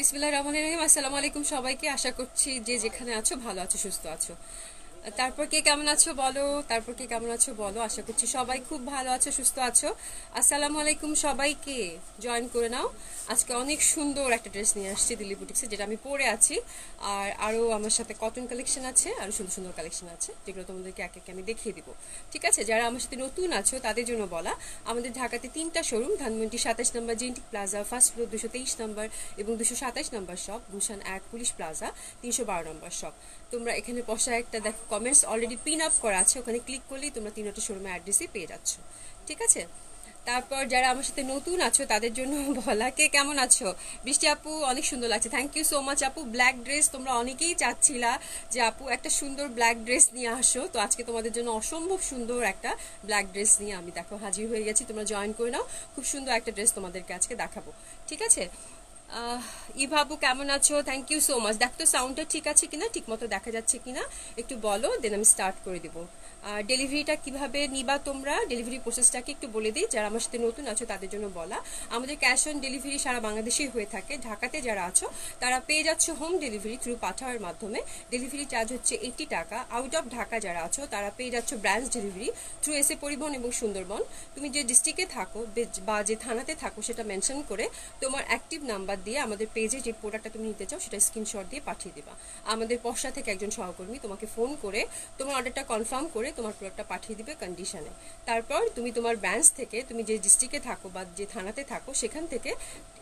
বিসমিল্লাহির রহমানির রহিম। আসসালামু আলাইকুম সবাইকে। আশা করছি যে যেখানে আছো ভালো আছো, সুস্থ আছো। তারপর কে কেমন আছো বলো, তারপর কে কেমন আছো বলো। আশা করছি সবাই খুব ভালো আছো, সুস্থ আছো। আসসালামু আলাইকুম সবাইকে, জয়েন করে নাও। আজকে অনেক সুন্দর একটা ড্রেস নিয়ে আসছি দিল্লি বুটিক্সে, যেটা আমি পরে আছি। আর আরও আমার সাথে কটন কালেকশন আছে, আরও সুন্দর সুন্দর কালেকশন আছে, যেগুলো তোমাদেরকে এক একে আমি দেখিয়ে দিব। ঠিক আছে, যারা আমার সাথে নতুন আছো তাদের জন্য বলা, আমাদের ঢাকাতে 3টা শোরুম, ধানমন্ডি 27 নম্বর জেন্টিক প্লাজা ফার্স্ট ফ্লোর 223 নম্বর এবং 227 নম্বর শপ, গুলশান 1 পুলিশ প্লাজা 312 নম্বর শপ। তোমরা এখানে বসা একটা দেখো কমেন্টস অলরেডি পিন আপ করা আছে, ওখানে ক্লিক করলেই তোমরা 3টা শোরুমের অ্যাড্রেসই পেয়ে যাচ্ছ। ঠিক আছে, তারপর যারা আমার সাথে নতুন আছো তাদের জন্য বলা, কে কেমন আছো। বৃষ্টি আপু অনেক সুন্দর লাগছে, থ্যাংক ইউ সো মাচ আপু। ব্ল্যাক ড্রেস তোমরা অনেকেই চাচ্ছিলা যে আপু একটা সুন্দর ব্ল্যাক ড্রেস নিয়ে আসো, তো আজকে তোমাদের জন্য অসম্ভব সুন্দর একটা ব্ল্যাক ড্রেস নিয়ে আমি দেখো হাজির হয়ে গেছি। তোমরা জয়েন করে নাও, খুব সুন্দর একটা ড্রেস তোমাদেরকে আজকে দেখাবো। ঠিক আছে, ইভাবু কেমন আছো, থ্যাংক ইউ সো মাচ। দেখো তো সাউন্ডটা ঠিক আছে কিনা, ঠিক মতো দেখা যাচ্ছে কিনা একটু বলো, দেন আমি স্টার্ট করে দিব। ডেলিভারিটা কিভাবে নিবা তোমরা, ডেলিভারি প্রসেসটাকে একটু বলে দিই। যারা আমার সাথে নতুন আছো তাদের জন্য বলা, আমাদের ক্যাশ অন ডেলিভারি সারা বাংলাদেশেই হয়ে থাকে। ঢাকাতে যারা আছো তারা পেয়ে যাচ্ছ হোম ডেলিভারি থ্রু পাঠাওয়ার মাধ্যমে, ডেলিভারি চার্জ হচ্ছে 80 টাকা। আউট অফ ঢাকা যারা আছো তারা পেয়ে যাচ্ছ ব্রাঞ্চ ডেলিভারি থ্রু এসএ পরিবহন এবং সুন্দরবন। তুমি যে ডিস্ট্রিক্টে থাকো বা যে থানাতে থাকো সেটা মেনশন করে তোমার অ্যাক্টিভ নাম্বার দিয়ে আমাদের পেজে যে প্রোডাক্টটা তুমি নিতে চাও সেটা স্ক্রিনশট দিয়ে পাঠিয়ে দিবা। আমাদের পশা থেকে একজন সহকর্মী তোমাকে ফোন করে তোমার অর্ডারটা কনফার্ম করে তোমার প্রোডাক্টটা পাঠিয়ে দিবে কন্ডিশনে। তারপর তুমি তোমার ব্রাঞ্চ থেকে, তুমি যে ডিস্ট্রিক্টে থাকো বা যে থানাতে থাকো সেখান থেকে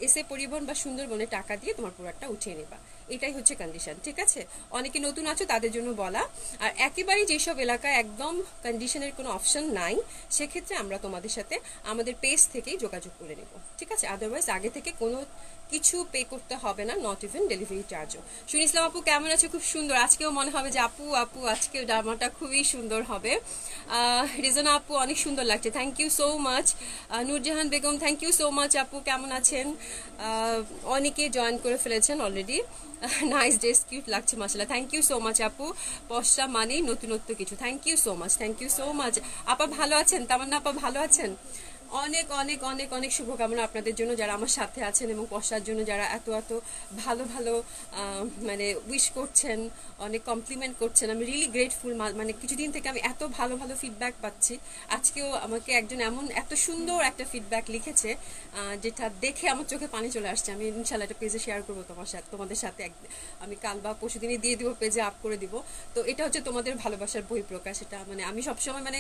এসে পরিবহন বা সুন্দরবনে টাকা দিয়ে তোমার প্রোডাক্টটা উঠিয়ে নেবা। এটাই হচ্ছে কন্ডিশন। ঠিক আছে, অনেকে নতুন আছো তাদের জন্য বলা। আর একেবারেই যেসব এলাকায় একদম কন্ডিশনের কোনো অপশন নাই, সেক্ষেত্রে আমরা তোমাদের সাথে আমাদের পেজ থেকেই যোগাযোগ করে নেব। ঠিক আছে, আদারওয়াইজ আগে থেকে কোনো কিছু পে করতে হবে না, নট ইভেন ডেলিভারি চার্জও। শুনি ইসলাম আপু কেমন আছে, খুব সুন্দর। আজকেও মনে হবে যে আপু আপু আজকেও জামাটা খুবই সুন্দর হবে। রিজনা আপু অনেক সুন্দর লাগছে, thank you so much. Nurjahan Begum thank you so much আপু, কেমন আছেন। অনেকে জয়েন করে ফেলেছেন অলরেডি। নাইস ড্রেস, কিউট লাগছে মাশাআল্লাহ, থ্যাংক ইউ সো মাচ আপু। পশা মানেই নতুনত্ব কিছু, thank you so much, thank you so much. আপা ভালো আছেন, তামান্না আপা ভালো আছেন। অনেক অনেক অনেক অনেক শুভকামনা আপনাদের জন্য যারা আমার সাথে আছেন, এবং পশার জন্য যারা এত এত ভালো ভালো মানে উইশ করছেন, অনেক কমপ্লিমেন্ট করছেন। আমি রিয়েলি গ্রেটফুল। মানে কিছুদিন থেকে আমি এত ভালো ভালো ফিডব্যাক পাচ্ছি। আজকেও আমাকে একজন এমন এত সুন্দর একটা ফিডব্যাক লিখেছে, যেটা দেখে আমার চোখে পানি চলে আসছে। আমি ইনশাল্লাহ একটা পেজে শেয়ার করবো তোমাদের সাথে। আমি কাল বা পরশু দিনে দিয়ে দিব, পেজে আপ করে দিব। তো এটা হচ্ছে তোমাদের ভালোবাসার বহিঃপ্রকাশ। এটা মানে আমি সবসময় মানে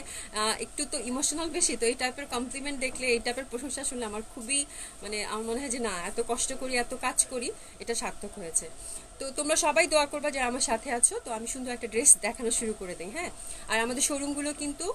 একটু তো ইমোশনাল বেশি, তো এই টাইপের কমপ্লিমেন্ট দেখলে, এই টাইপের প্রশংসা শুনলে আমার খুবই মানে আমার মনে হয় যে না, এত কষ্ট করি এত কাজ করি, এটা সার্থক হয়েছে। তো তোমরা সবাই দোয়া করবা যারা আমার সাথে আছো। তো আমি সুন্দর একটা ড্রেস দেখানো শুরু করে দিই। হ্যাঁ, আর আমাদের শোরুমগুলো কিন্তু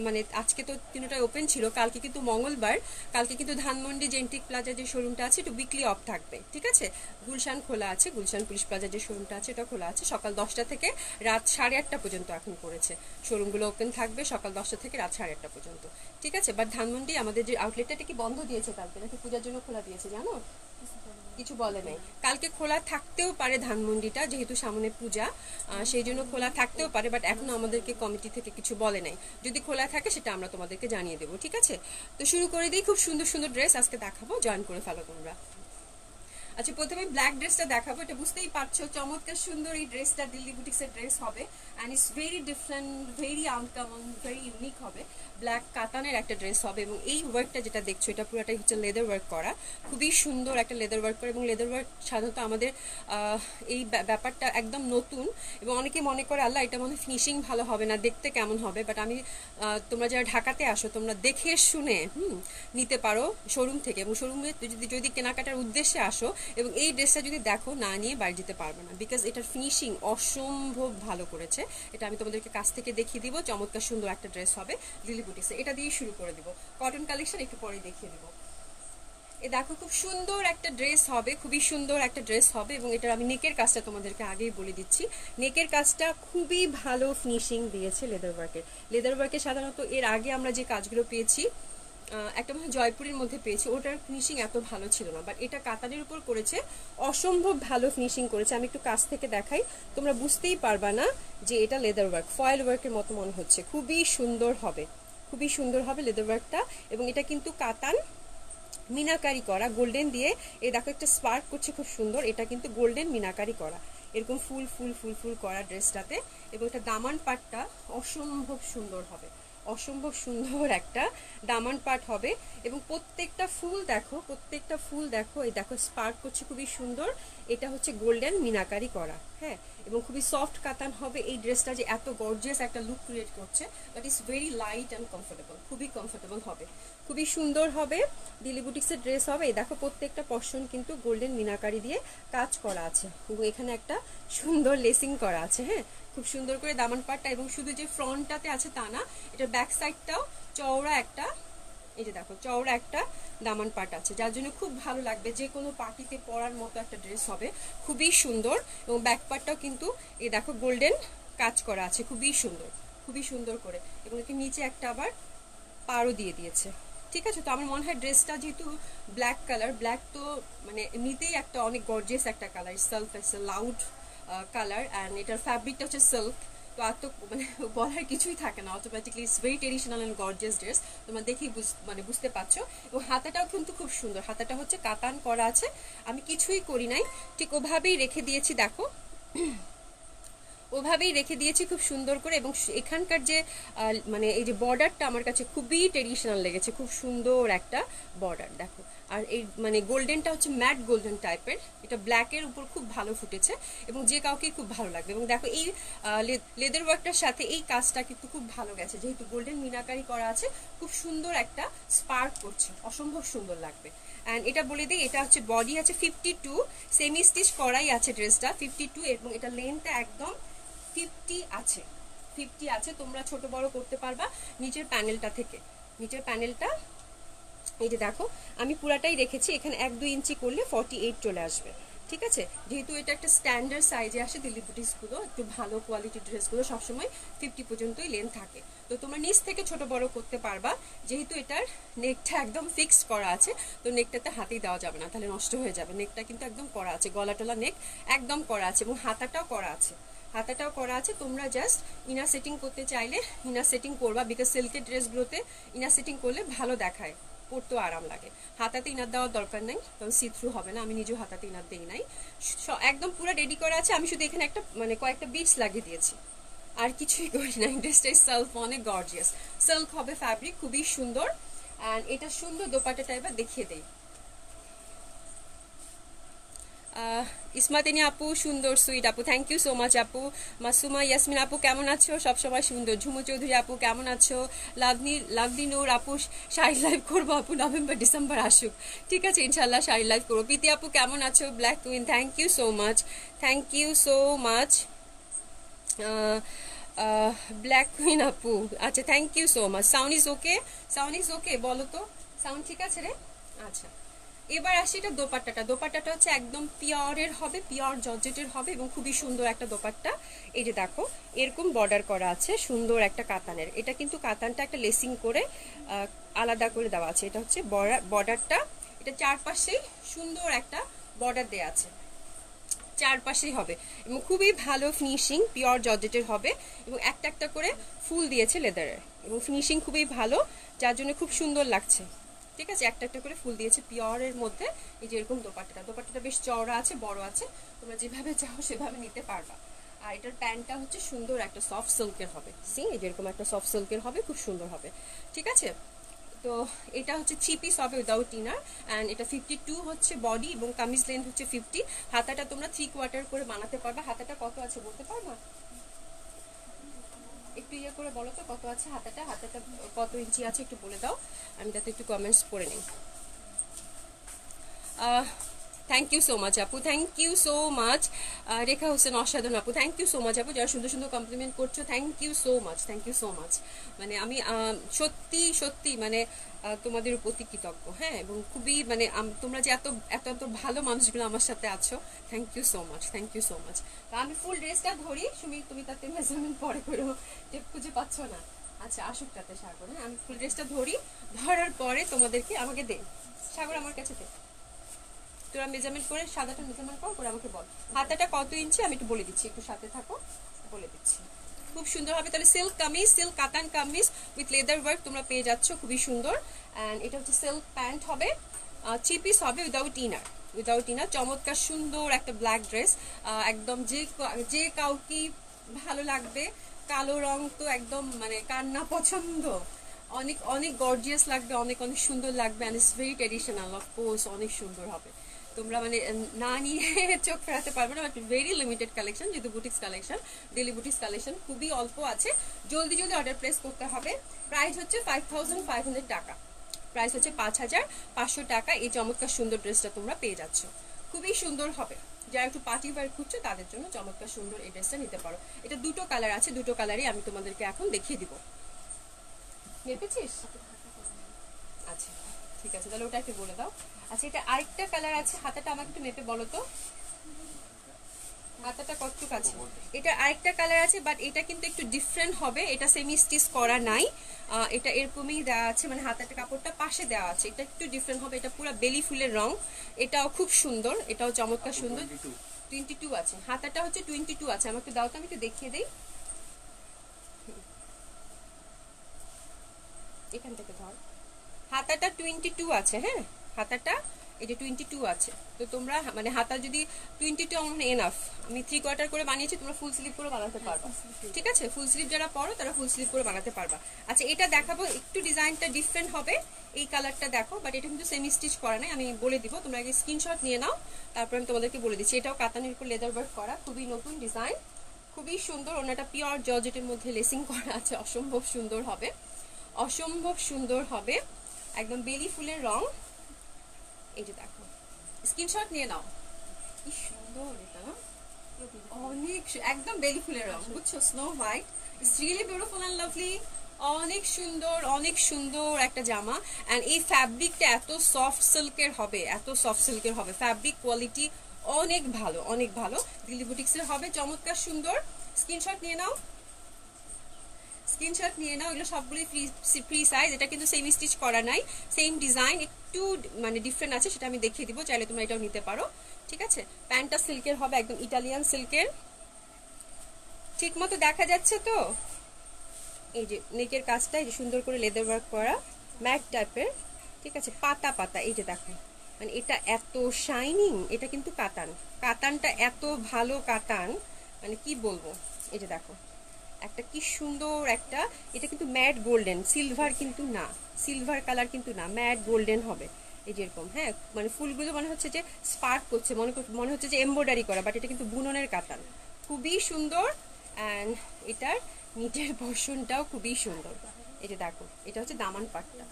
মানে আজকে তো 3টায় ওপেন ছিল, কালকে কিন্তু মঙ্গলবার, কালকে কিন্তু ধানমন্ডি জেন্টিক প্লাজা যে শোরুমটা আছে একটু উইকলি অফ থাকবে। ঠিক আছে, গুলশান খোলা আছে, গুলশান পুলিশ প্লাজা যে শোরুমটা আছে এটা খোলা আছে সকাল 10টা থেকে রাত 8:30 পর্যন্ত এখন করেছে। শোরুমগুলো ওপেন থাকবে সকাল 10টা থেকে রাত 8:30 পর্যন্ত। ঠিক আছে, বাট ধানমন্ডি আমাদের যে আউটলেটটা কি বন্ধ দিয়েছে কালকে, নাকি পূজার জন্য খোলা দিয়েছে জানো, কিছু বলে নাই। কালকে খোলা থাকতেও পারে ধানমন্ডিটা, যেহেতু সামনে পূজা, সেই জন্য খোলা থাকতেও পারে, বাট এখনো আমাদেরকে কমিটি থেকে কিছু বলে নাই। যদি খোলা থাকে সেটা আমরা তোমাদেরকে জানিয়ে দেবো। ঠিক আছে, তো শুরু করে দিই। খুব সুন্দর সুন্দর ড্রেস আজকে দেখাবো, জয়েন করে ফেলো তোমরা। আচ্ছা, প্রথমে ব্ল্যাক ড্রেসটা দেখাবো। এটা বুঝতেই পারছো চমৎকার সুন্দর এই ড্রেসটা দিল্লি বুটিক্সের ড্রেস হবে, and it's very different, very uncommon, very unique হবে। ব্ল্যাক কাতানের একটা ড্রেস হবে, এবং এই ওয়ার্কটা যেটা দেখছো এটা পুরোটাই হচ্ছে লেদার ওয়ার্ক করা, খুবই সুন্দর একটা লেদার ওয়ার্ক করা। এবং লেদার ওয়ার্ক সাধারণত আমাদের এই ব্যাপারটা একদম নতুন, এবং অনেকে মনে করে আল্লাহ এটা মনে ফিনিশিং ভালো হবে না, দেখতে কেমন হবে। বাট আমি তোমরা যারা ঢাকাতে আসো তোমরা দেখে শুনে নিতে পারো শোরুম থেকে, এবং শোরুমে যদি কেনাকাটার উদ্দেশ্যে আসো এবং এই ড্রেসটা যদি দেখো, না নিয়ে বাড়ি যেতে পারবে না, বিকজ এটার ফিনিশিং অসম্ভব ভালো করেছে। এটা আমি তোমাদেরকে কাছ থেকে দেখিয়ে দিব। চমৎকার সুন্দর একটা ড্রেস হবে লিলি বুটিক্সে, এটা দিয়ে শুরু করে দিব। কটন কালেকশন একটু পরে দেখিয়ে দিব। এ দেখো খুব সুন্দর একটা ড্রেস হবে, খুবই সুন্দর একটা ড্রেস হবে, এবং এটার আমি নেকের কাজটা তোমাদেরকে আগেই বলে দিচ্ছি। নেকের কাজটা খুবই ভালো ফিনিশিং দিয়েছে লেদার ওয়ার্কের। লেদার ওয়ার্কে সাধারণত এর আগে আমরা যে কাজগুলো পেয়েছি, একটা মনে হয় জয়পুরের মধ্যে পেয়েছি, ওটার ফিনিশিং এত ভালো ছিল না, বাট এটা কাতানের উপর করেছে, অসম্ভব ভালো ফিনিশিং করেছে। আমি একটু কাছ থেকে দেখাই, তোমরা বুঝতেই পারবা না যে এটা লেদার ওয়ার্ক, ফয়েল ওয়ার্কের মতো মনে হচ্ছে। খুবই সুন্দর হবে, খুবই সুন্দর হবে লেদার ওয়ার্কটা। এবং এটা কিন্তু কাতান, মিনাকারি করা গোল্ডেন দিয়ে। এই দেখো একটা স্পার্ক করছে খুব সুন্দর, এটা কিন্তু গোল্ডেন মিনাকারি করা, এরকম ফুল ফুল ফুল ফুল করা ড্রেসটাতে। এবং এটা দামান পাটটা অসম্ভব সুন্দর হবে, অসম্ভব সুন্দর একটা দামান পাট হবে। এবং প্রত্যেকটা ফুল দেখো, প্রত্যেকটা ফুল দেখো, এই দেখো স্পার্ক করছে খুবই সুন্দর। এটা হচ্ছে গোল্ডেন মিনাকারি করা, হ্যাঁ, এবং খুবই সফট কাতান হবে। এই ড্রেসটা যে এত গর্জিয়াস একটা লুক ক্রিয়েট করছে, but it's very light and comfortable, খুবই কমফোর্টেবল হবে, খুবই সুন্দর হবে। দিলি বুটিক্সের ড্রেস হবে। এই দেখো প্রত্যেকটা পশন কিন্তু গোল্ডেন মিনাকারি দিয়ে কাজ করা আছে, এবং এখানে একটা সুন্দর লেসিং করা আছে, হ্যাঁ, খুব সুন্দর করে দামান পাটটা। এবং শুধু যে ফ্রন্টটাতে আছে তা না, এটা ব্যাক সাইডটাও চওড়া একটা, এই যে দেখো চওড়া একটা দামান পাট আছে, যার জন্য খুব ভালো লাগবে, যে কোনো পার্টিতে পরার মতো একটা ড্রেস হবে, খুবই সুন্দর। এবং ব্যাক পার্টটাও কিন্তু এই দেখো গোল্ডেন কাজ করা আছে, খুবই সুন্দর, খুবই সুন্দর করে। এবং একে নিচে একটা আবার পাড়ও দিয়ে দিয়েছে, ঠিক আছে। তো আমার মনে হয় ড্রেসটা যেহেতু ব্ল্যাক কালার, ব্ল্যাক তো মানে এমনিতেই একটা অনেক গর্জিয়াস একটা colour, self loud colour, and এটার ফ্যাব্রিকটা হচ্ছে সিল্ক, তো আর তো মানে বলার কিছুই থাকে না, automatically it's very traditional and gorgeous dress, তোমরা দেখেই মানে বুঝতে পারছো। এবং হাতাটাও কিন্তু খুব সুন্দর, হাতাটা হচ্ছে কাতান করা আছে, আমি কিছুই করি নাই, ঠিক ওভাবেই রেখে দিয়েছি, দেখো ওভাবেই রেখে দিয়েছি খুব সুন্দর করে। এবং এখানকার যে মানে এই যে বর্ডারটা আমার কাছে খুবই ট্রেডিশনাল লেগেছে, খুব সুন্দর একটা বর্ডার দেখো। আর এই মানে গোল্ডেনটা হচ্ছে ম্যাট গোল্ডেন টাইপের, এটা ব্ল্যাকের উপর খুব ভালো ফুটেছে, এবং যে কাউকে খুব ভালো লাগবে। এবং দেখো এই লেদার ওয়ার্কটার সাথে এই কাজটা কিন্তু খুব ভালো গেছে, যেহেতু গোল্ডেন মিনাকারি করা আছে, খুব সুন্দর একটা স্পার্ক করছে, অসম্ভব সুন্দর লাগবে। অ্যান্ড এটা বলে দিই, এটা হচ্ছে বডি আছে 52, সেমি স্টিচ করাই আছে ড্রেসটা 52, এবং এটা লেন্থটা একদম 50 আছে, 50 আছে, তোমরা ছোট বড় করতে পারবা। নিচের প্যানেলটা থেকে, নিচের প্যানেলটা এই যে দেখো আমি পুরাটাই রেখেছি, এখানে 1-2 ইঞ্চি করলে 48 চলে আসবে, ঠিক আছে। যেহেতু এটা একটা স্ট্যান্ডার্ড সাইজে আসে, দিল্লি বুটিক্সগুলো একটু ভালো কোয়ালিটির ড্রেসগুলো সবসময় 50 পর্যন্তই লেন্থ থাকে, তো তোমরা নিচ থেকে ছোট বড় করতে পারবা। যেহেতু এটার নেকটা একদম ফিক্সড করা আছে, তো নেকটাতে হাতেই দেওয়া যাবে না, তাহলে নষ্ট হয়ে যাবে। নেকটা কিন্তু একদম করা আছে, গলাটলা নেক একদম করা আছে, এবং হাতাটাও করা আছে, হাতাটাও করা আছে। তোমরা জাস্ট ইনার সেটিং করতে চাইলে ইনার সেটিং করবা, বিকজ সিল্কের ড্রেসগুলোতে ইনার সেটিং করলে ভালো দেখায়, পরতেও আরাম লাগে। হাতাতে ইনার দেওয়ার দরকার নেই, কারণ সি থ্রু হবে না, আমি নিজেও হাতাতে ইনার দিই নাই। একদম পুরো রেডি করা আছে, আমি শুধু এখানে একটা মানে কয়েকটা বিটস লাগিয়ে দিয়েছি, আর কিছুই করি নাই। ড্রেসটা সেলফ অনেক গর্জিয়াস, সিল্ক হবে ফ্যাব্রিক, খুবই সুন্দর। অ্যান্ড এটা সুন্দর দোপাট্টাটা এবার দেখিয়ে দেই। ইসমাতিনী আপু সুন্দর, সুইট আপু, থ্যাংক ইউ সো মাচ আপু। মাসুমা ইয়াসমিন আপু কেমন আছো? সবসময় সুন্দর। ঝুমু চৌধুরী আপু কেমন আছো? লাভলি নূর আপু, শাড়ি লাইভ করবো আপু, নভেম্বর ডিসেম্বর আসুক, ঠিক আছে ইনশাল্লাহ শাড়ি লাইভ করবো। প্রীতি আপু কেমন আছো? Black queen, thank you so much, thank you so much. Black queen আপু, আচ্ছা thank you so much. Sound is okay, sound is okay, বলো তো সাউন্ড ঠিক আছে রে? আচ্ছা, এবার আসি এটা দোপাট্টাটা। দোপাট্টাটা হচ্ছে একদম পিওরের হবে, পিওর জর্জেটের হবে, এবং খুবই সুন্দর একটা দোপাট্টা। এই যে দেখো এরকম বর্ডার করা আছে সুন্দর একটা কাতানের, এটা কিন্তু কাতানটা একটা লেসিং করে আলাদা করে দেওয়া আছে। এটা হচ্ছে বর্ডারটা, এটা চারপাশেই সুন্দর একটা বর্ডার দেওয়া আছে, চারপাশেই হবে, এবং খুবই ভালো ফিনিশিং, পিওর জর্জেটের হবে, এবং একটা একটা করে ফুল দিয়েছে লেদারের, এবং ফিনিশিং খুবই ভালো, যার জন্য খুব সুন্দর লাগছে, ঠিক আছে। একটা একটা করে ফুল দিয়েছে পিওরের মধ্যে। এই যে এরকম দোপাট্টাটা বেশ চওড়া আছে, বড় আছে, তোমরা যেভাবে চাও সেভাবে নিতে পারবা। আর এটার প্যান্টটা হচ্ছে সুন্দর একটা সফট সিল্কের হবে, এই যেরকম একটা সফট সিল্কের হবে, খুব সুন্দর হবে, ঠিক আছে। তো এটা হচ্ছে 3 পিস হবে উইদাউট ইনার, অ্যান্ড এটা 52 হচ্ছে বডি, এবং কামিজ লেন্থ হচ্ছে 50। হাতাটা তোমরা 3/4 করে বানাতে পারবা। হাতাটা কত আছে বলতে পারবা? একটু ইয়ে করে বলো তো কত আছে হাতাটা, হাতাটা কত ইঞ্চি আছে একটু বলে দাও, আমি তাতে একটু কমেন্টস পড়ে নিই। থ্যাংক ইউ সো মাচ আপু, থ্যাংক ইউ সো মাচ। রেখা হোসেন অসাধারণ আপু, থ্যাংক ইউ সো মাচ আপু, যারা সুন্দর সুন্দর কমপ্লিমেন্ট করছো, thank you so much, thank you so much. মানে আমি সত্যি সত্যি মানে তোমাদের প্রতি কৃতজ্ঞ, হ্যাঁ, এবং খুবই মানে তোমরা যে এত এত এত ভালো মানুষগুলো আমার সাথে আছো, thank you so much, thank you so much. তা আমি ফুল ড্রেসটা ধরি, তুমি তাতে মেজারমেন্ট পরে করো, টেপ খুঁজে পাচ্ছ না। আচ্ছা আসুক তাতে সাগর, হ্যাঁ, আমি ফুল ড্রেসটা ধরি, ধরার পরে তোমাদেরকে আমাকে দে, সাগর আমার কাছে দে, তোরা মেজারমেন্ট করে সাদাটা মেজারমেন্ট করে আমাকে বল হাতাটা কত ইঞ্চি, আমি একটু বলে দিচ্ছি, একটু সাথে থাকো, বলে দিচ্ছি। খুব সুন্দর হবে। তাহলে সিল্ক কামিজ, সিল্ক কাতান কামিজ উইথ লেদার ওয়ার্ক তোমরা পেয়ে যাচ্ছ, খুবই সুন্দর। অ্যান্ড এটা হচ্ছে সিল্ক প্যান্ট হবে, থ্রি পিস হবে উইদাউট ইনার চমৎকার সুন্দর একটা ব্ল্যাক ড্রেস। একদম যে কাউকে ভালো লাগবে। কালো রং তো একদম মানে কার না পছন্দ, অনেক অনেক গর্জিয়াস লাগবে, অনেক অনেক সুন্দর লাগবে, and it's very traditional, of course অনেক সুন্দর হবে। তোমরা মানে না নিয়ে চোখ ফেরাতে পারবে না, বাট ভেরি লিমিটেড কালেকশন, যেহেতু boutiques collection, daily boutiques collection খুবই অল্প আছে, জলদি জলদি অর্ডার প্লেস করতে হবে। প্রাইস হচ্ছে 5500 টাকা, প্রাইস হচ্ছে 5500 টাকা। এই চমৎকার সুন্দর ড্রেসটা তোমরা পেয়ে যাচ্ছ, খুবই সুন্দর হবে। যারা একটু পার্টি ওয়্যার খুঁজছো তাদের জন্য চমৎকার সুন্দর এই ড্রেসটা নিতে পারো। এটা দুটো কালার আছে, দুটো কালারই আমি তোমাদেরকে এখন দেখিয়ে দিব। মেপেছিস? আচ্ছা ঠিক আছে, তাহলে ওটা একটু বলে দাও। আচ্ছা এটা আরেকটা কালার আছে, হাতাটা আমাকে একটু মেপে বলো তো, হাতাটা কতটুকু আছে। এটা আরেকটা কালার আছে, বাট এটা কিন্তু একটু ডিফারেন্ট হবে, এটা সেমি স্টিচ করা নাই, এটা এরকমই দেওয়া আছে, মানে হাতাটা কাপড়টা পাশে দেওয়া আছে, এটা একটু ডিফারেন্ট হবে। এটা পুরো বেলি ফুলের রং, এটাও খুব সুন্দর, এটাও চমৎকার সুন্দর। 22 আছে, হাতাটা হচ্ছে 22 আছে। আমাকে দাও তো, আমি একটু দেখিয়ে দিই, এখান থেকে ধর। হাতাটা 22 আছে, হ্যাঁ হাতাটা এই যে 22 আছে। তো তোমরা মানে হাতা যদি 22 আমার এনাফ, আমি 3/4 করে বানিয়েছি, তোমরা ফুল স্লিভ করে বানাতে পারবা, ঠিক আছে। ফুল স্লিভ যারা পরো তারা ফুল স্লিভ করে বানাতে পারবা। আচ্ছা এটা দেখাবো, একটু ডিজাইনটা ডিফারেন্ট হবে, এই কালারটা দেখো, বাট এটা কিন্তু সেমি স্টিচ করা নাই, আমি বলে দিব, তোমরা আগে স্ক্রিনশট নিয়ে নাও, তারপর আমি তোমাদেরকে বলে দিচ্ছি। এটাও কাতানের উপর লেদার ওয়ার্ক করা, খুবই নতুন ডিজাইন, খুবই সুন্দর। ওনাটা পিওর জর্জেটের মধ্যে লেসিং করা আছে, অসম্ভব সুন্দর হবে, অসম্ভব সুন্দর হবে, একদম বেলি ফুলের রং। এই যে দেখো, স্ক্রিনশট নিয়ে নাও, কি সুন্দর এটা, অনেক একদম বেলি ফুলের রং, বুঝছো, snow white, it's really beautiful and lovely, অনেক সুন্দর, অনেক সুন্দর একটা জামা। এন্ড এই ফ্যাব্রিকটা এত সফট সিল্কের হবে, এত সফট সিল্কের হবে, ফ্যাব্রিক কোয়ালিটি অনেক ভালো, অনেক ভালো, দিল্লি বুটিক্সের হবে, চমৎকার সুন্দর। স্ক্রিনশট নিয়ে নাও, স্ক্রিনশট নিয়ে নাও, এগুলো সবগুলোই ফ্রি সাইজ। এটা কিন্তু সেমি স্টিচ করা নাই, সেম ডিজাইন, একটু মানে ডিফারেন্ট আছে, সেটা আমি দেখিয়ে দিব, চাইলে তোমরা এটাও নিতে পারো, ঠিক আছে। প্যান্টটা সিল্কের হবে, একদম ইটালিয়ান সিল্কের, ঠিক মতো দেখা যাচ্ছে তো। এই যে নেকের কাজটা এই যে সুন্দর করে লেদার ওয়ার্ক করা, ম্যাট টাইপের, ঠিক আছে, পাতা পাতা, এই যে দেখো, মানে এটা এত শাইনিং, এটা কিন্তু কাতান, কাতানটা এত ভালো কাতান, মানে কি বলবো। এই যে দেখো একটা কি সুন্দর একটা, এটা কিন্তু ম্যাট গোল্ডেন, সিলভার কিন্তু না, সিলভার কালার কিন্তু না, ম্যাট গোল্ডেন হবে, এই যেরকম, হ্যাঁ মানে ফুলগুলো মনে হচ্ছে যে স্পার্ক করছে, মনে হচ্ছে যে এমব্রয়ডারি করা, বাট এটা কিন্তু বুননের কাতান, খুবই সুন্দর। অ্যান্ড এটার নিচের পোর্শনটাও খুবই সুন্দর, এই যে দেখো, এটা হচ্ছে দামান পাটটা,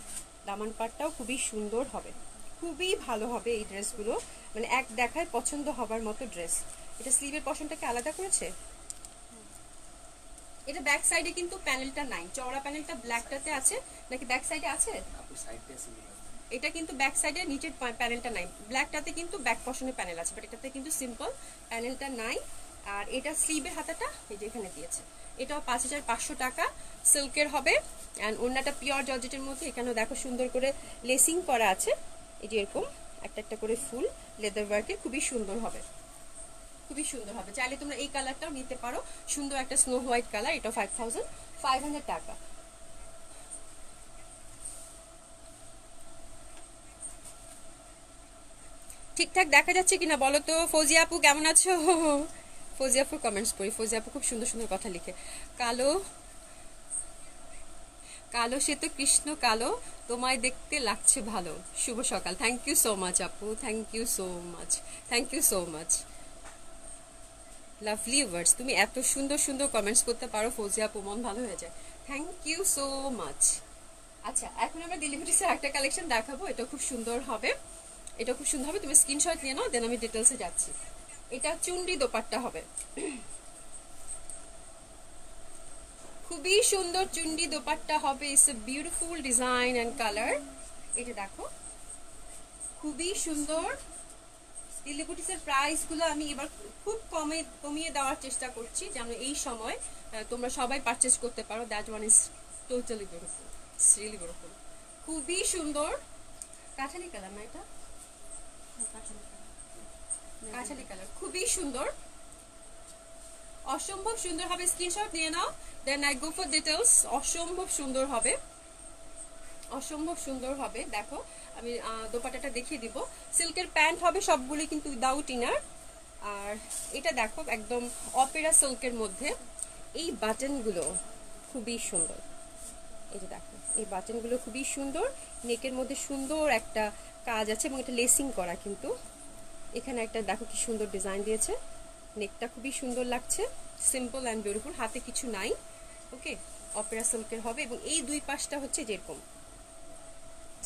দামান পাটটাও খুবই সুন্দর হবে, খুবই ভালো হবে এই ড্রেসগুলো, মানে এক দেখায় পছন্দ হবার মতো ড্রেস। এটা স্লিভের পোর্শনটাকে আলাদা করেছে, এটা ব্যাক সাইডে কিন্তু প্যানেলটা নাই, চওড়া প্যানেলটা ব্ল্যাকটাতে আছে, নাকি ব্যাক সাইডে আছে? এটা কিন্তু ব্যাক সাইডে নিচের প্যানেলটা নাই, ব্ল্যাকটাতে কিন্তু ব্যাক পশনের প্যানেল আছে, বাট এটাতে কিন্তু সিম্পল প্যানেলটা নাই। আর এটা স্লিভের হাতাটা এই যে এখানে দিয়েছে, এটাও 5500 টাকা, সিল্কের হবে। অ্যান্ড ওড়নাটা পিওর জর্জেটের মধ্যে, এখানেও দেখো সুন্দর করে লেসিং করা আছে, এই যে এরকম একটা একটা করে ফুল লেদার ওয়ার্কের, খুবই সুন্দর হবে, খুবই সুন্দর হবে। চাইলে তোমরা এই কালারটাও নিতে পারো, সুন্দর একটা স্নো হোয়াইট কালার, এটাও 5500 টাকা। ঠিকঠাক দেখা যাচ্ছে কিনা বলো তো। ফৌজিয়া আপু কেমন আছো? ফৌজিয়া আপু কমেন্টস পড়ি, ফৌজিয়া আপু খুব সুন্দর সুন্দর কথা লিখে। কালো কালো সে তো কৃষ্ণ কালো, তোমায় দেখতে লাগছে ভালো, শুভ সকাল। থ্যাংক ইউ সো মাচ আপু, thank you so much, thank you so much, lovely words. তুমি এত সুন্দর সুন্দর কমেন্টস করতে পারো ফৌজিয়া আপু, মন ভালো হয়ে যায়, থ্যাংক ইউ সো মাচ। আচ্ছা এখন আমরা ডেলিভারিসের একটা কালেকশন দেখাবো, এটা খুব সুন্দর হবে, এটা খুব সুন্দর হবে, তুমি স্ক্রিনশট নিয়ে নাও, দেন আমি ডিটেলসে যাচ্ছি। এটা চুনরি দোপাট্টা হবে, খুবই সুন্দর চুনরি দোপাট্টা হবে, it's a beautiful design and colour. এটা দেখো খুবই সুন্দর। দিল্লি বুটিক্সের প্রাইস গুলো আমি এবার খুব কমিয়ে দেওয়ার চেষ্টা করছি, যেন এই সময় তোমরা সবাই পারচেজ করতে পারো। That one is totally beautiful, it's really beautiful, খুবই সুন্দর। কাঠালি কালার না এটা, কাঠালি কালার, খুবই সুন্দর, অসম্ভব সুন্দর হবে। স্ক্রিনশট নিয়ে নাও, then I go for details. অসম্ভব সুন্দর হবে, অসম্ভব সুন্দর হবে। দেখো আমি দোপাট্টাটা দেখিয়ে দিব। সিল্কের প্যান্ট হবে সবগুলি কিন্তু উইদাউট ইনার। আর এটা দেখো একদম অপেরা সিল্কের মধ্যে। এই বাটনগুলো খুবই সুন্দর। এই যে দেখো এই বাটনগুলো খুবই সুন্দর, নেকের মধ্যে সুন্দর একটা কাজ আছে এবং এটা লেসিং করা কিন্তু। এখানে একটা দেখো কি সুন্দর ডিজাইন দিয়েছে, নেকটা খুবই সুন্দর লাগছে, সিম্পল অ্যান্ড বিউটিফুল, হাতে কিছু নাই। ওকে, অপেরা সিল্কের হবে এবং এই দুই পাশটা হচ্ছে যেরকম